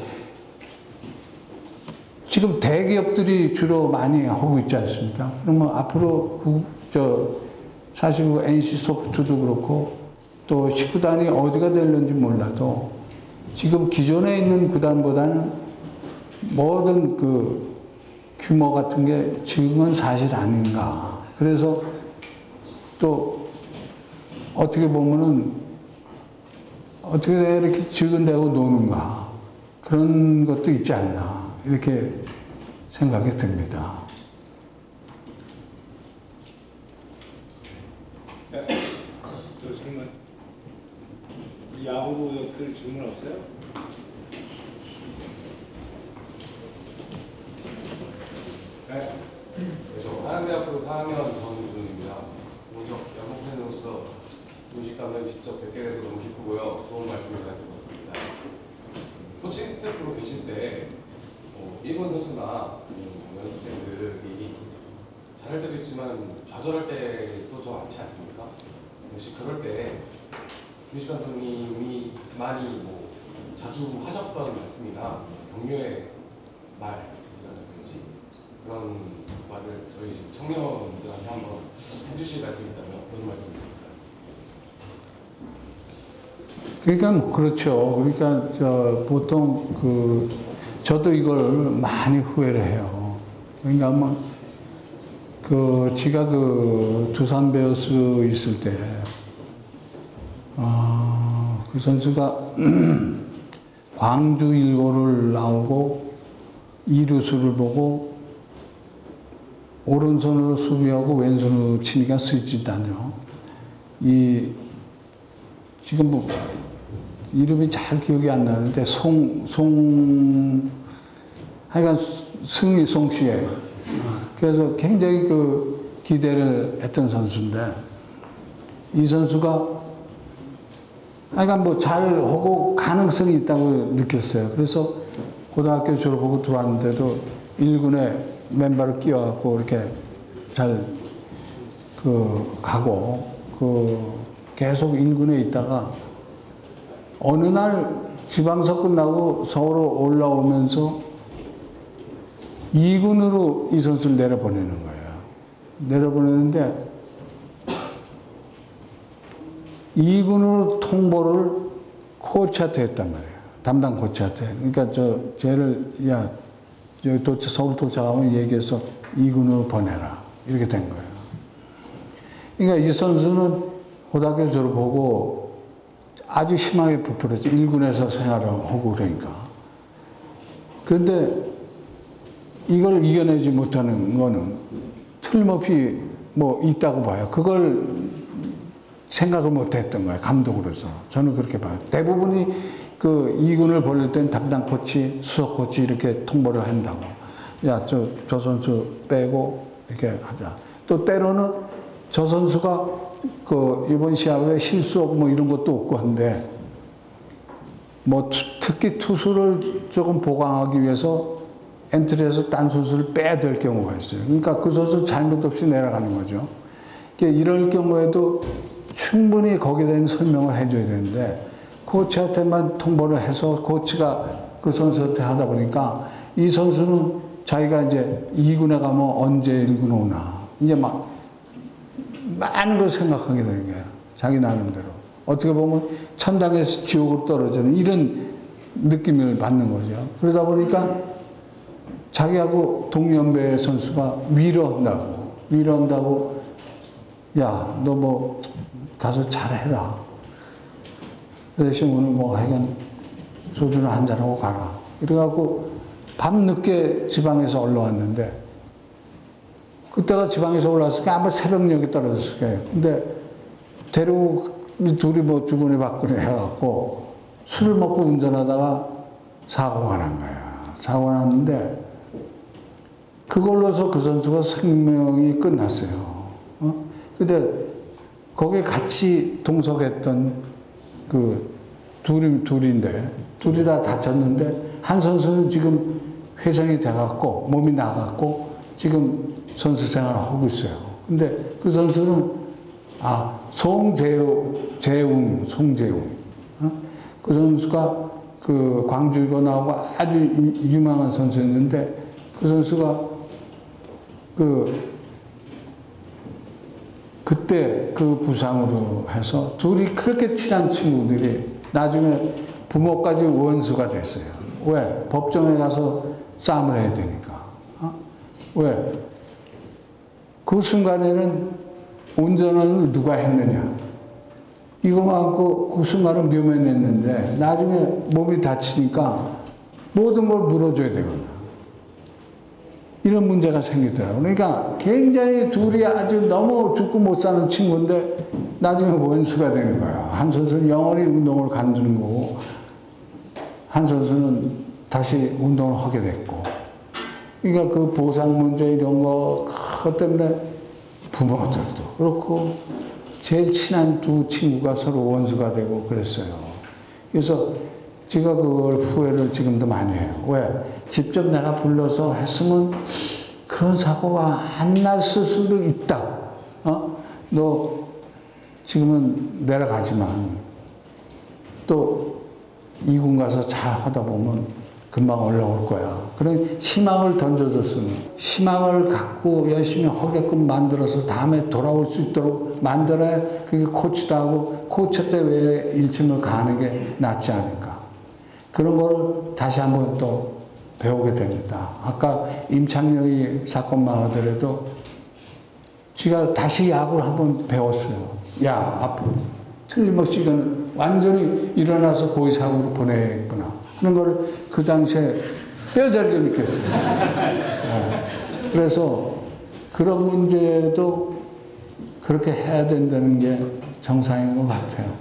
지금 대기업들이 주로 많이 하고 있지 않습니까? 그러면 앞으로 사실 그 NC소프트도 그렇고 또 19단이 어디가 될는지 몰라도 지금 기존에 있는 구단보다는 모든 그 규모 같은 게 지금은 사실 아닌가. 그래서 또 어떻게 보면은 어떻게 이렇게 지근대고 노는가. 그런 것도 있지 않나. 이렇게 생각이 듭니다. 네. 또 질문. 야구 그 질문 없어요? 네. 그렇죠. 한양대학교 4학년 전준입니다. 먼저 야구 팬으로서 윤식 감독님 직접 뵙게 돼서 너무 기쁘고요. 좋은 말씀을 잘 들었습니다. 코칭 스태프로 계실 때 일본 선수나 연습생들이 잘할 때도 있지만 좌절할 때도 좀 많지 않습니까? 혹시 그럴 때 윤식 감독님이 많이 자주 하셨던 말씀이나 격려의 말이라든지 그런 말을 저희 청년들한테 한번 해주실 말씀이 있다면 어떤 말씀이 있을까요? 그러니까 뭐 그렇죠. 그러니까 보통 저도 이걸 많이 후회를 해요. 그러니까 지가 두산 베어스 있을 때 그 선수가 광주 1고를 나오고 2루수를 보고 오른손으로 수비하고 왼손으로 치니까 스위치다뇨. 지금 이름이 잘 기억이 안 나는데 하여간 송씨예요. 그래서 굉장히 기대를 했던 선수인데 이 선수가 하여간 잘하고 가능성이 있다고 느꼈어요. 그래서 고등학교 졸업하고 들어왔는데도 1군에 멤버를 끼워갖고 이렇게 잘 가고 계속 1군에 있다가 어느 날 지방서 끝나고 서울로 올라오면서 2군으로 이 선수를 내려보내는 거예요. 내려보내는데 2군으로 통보를 코치한테 했단 말이에요. 담당 코치한테. 그러니까 쟤를 야 여기 서울 도착하면 얘기해서 2군으로 보내라. 이렇게 된 거예요. 그러니까 이 선수는 고등학교 졸업하고 아주 심하게 부풀었지. 1군에서 생활을 하고 그러니까. 그런데 이걸 이겨내지 못하는 거는 틀림없이 뭐 있다고 봐요. 그걸 생각을 못 했던 거예요. 감독으로서. 저는 그렇게 봐요. 대부분이 그 2군을 벌릴 땐 담당 코치, 수석 코치 이렇게 통보를 한다고. 야, 저 선수 빼고 이렇게 하자. 또 때로는 저 선수가 그 이번 시합에 실수하고 뭐 이런 것도 없고 한데 뭐 특히 투수를 조금 보강하기 위해서 엔트리에서 딴 선수를 빼야 될 경우가 있어요. 그러니까 그 선수 잘못 없이 내려가는 거죠. 그러니까 이럴 경우에도 충분히 거기에 대한 설명을 해줘야 되는데 코치한테만 통보를 해서 코치가 그 선수한테 하다 보니까 이 선수는 자기가 이제 2군에 가면 언제 1군 오나 이제 막 많은 걸 생각하게 되는 거예요. 자기 나름대로. 어떻게 보면 천당에서 지옥으로 떨어지는 이런 느낌을 받는 거죠. 그러다 보니까 자기하고 동년배 선수가 위로한다고 야, 너 뭐 가서 잘해라. 그 대신 오늘 뭐 하여간 소주나 한잔하고 가라. 이래갖고 밤늦게 지방에서 올라왔는데 그때가 지방에서 올라왔으니까 아마 새벽녘에 떨어졌을 거예요. 근데 데리고 둘이 뭐 주거니 받거니 해갖고 술을 먹고 운전하다가 사고가 난 거야. 사고가 났는데 그걸로서 그 선수가 생명이 끝났어요. 근데 거기에 같이 동석했던 그 둘인데 둘이 다 다쳤는데 한 선수는 지금 회생이 돼갖고 몸이 나갔고 지금 선수 생활을 하고 있어요. 근데 그 선수는 송재웅. 그 선수가 그 광주 이거 나오고 아주 유명한 선수였는데 그 선수가 그때 그 부상으로 해서 둘이 그렇게 친한 친구들이 나중에 부모까지 원수가 됐어요. 왜? 법정에 가서 싸움을 해야 되니까. 왜? 그 순간에는 운전을 누가 했느냐. 이거만 갖고 그 순간은 묘면했는데 나중에 몸이 다치니까 모든 걸 물어줘야 되거든요. 이런 문제가 생기더라고요. 그러니까 굉장히 둘이 아주 너무 죽고 못 사는 친구인데 나중에 원수가 되는 거야. 한 선수는 영원히 운동을 간두는 거고 한 선수는 다시 운동을 하게 됐고. 그러니까 그 보상 문제 이런 거 그것 때문에 부모들도 그렇고 제일 친한 두 친구가 서로 원수가 되고 그랬어요. 그래서 제가 그걸 후회를 지금도 많이 해요. 왜? 직접 내가 불러서 했으면 그런 사고가 안 났을 수도 있다. 너 지금은 내려가지만 또 2군 가서 잘 하다 보면 금방 올라올 거야. 그런 희망을 던져줬으면 희망을 갖고 열심히 하게끔 만들어서 다음에 돌아올 수 있도록 만들어야 그게 코치도 하고 코치 때 왜 1층을 가는 게 낫지 않을까. 그런 거를 다시 한번 또 배우게 됩니다. 아까 임창용이 사건만 하더라도 제가 다시 야구를 한번 배웠어요. 야, 앞으로 틀림없이 이건 완전히 일어나서 고의사고로 보내겠구나 하는 걸 그 당시에 뼈저리게 느꼈어요. 그래서 그런 문제도 그렇게 해야 된다는 게 정상인 것 같아요.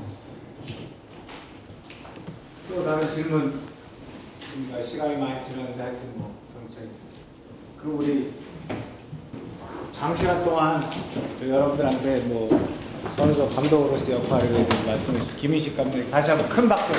또 다른 질문. 그러니까 시간이 많이 지났는데 하여튼 뭐 경찰. 그 우리 장시간 동안 여러분들한테 뭐 선수 감독으로서 역할을 말씀해 주신 김인식 감독님 다시 한번 큰 박수.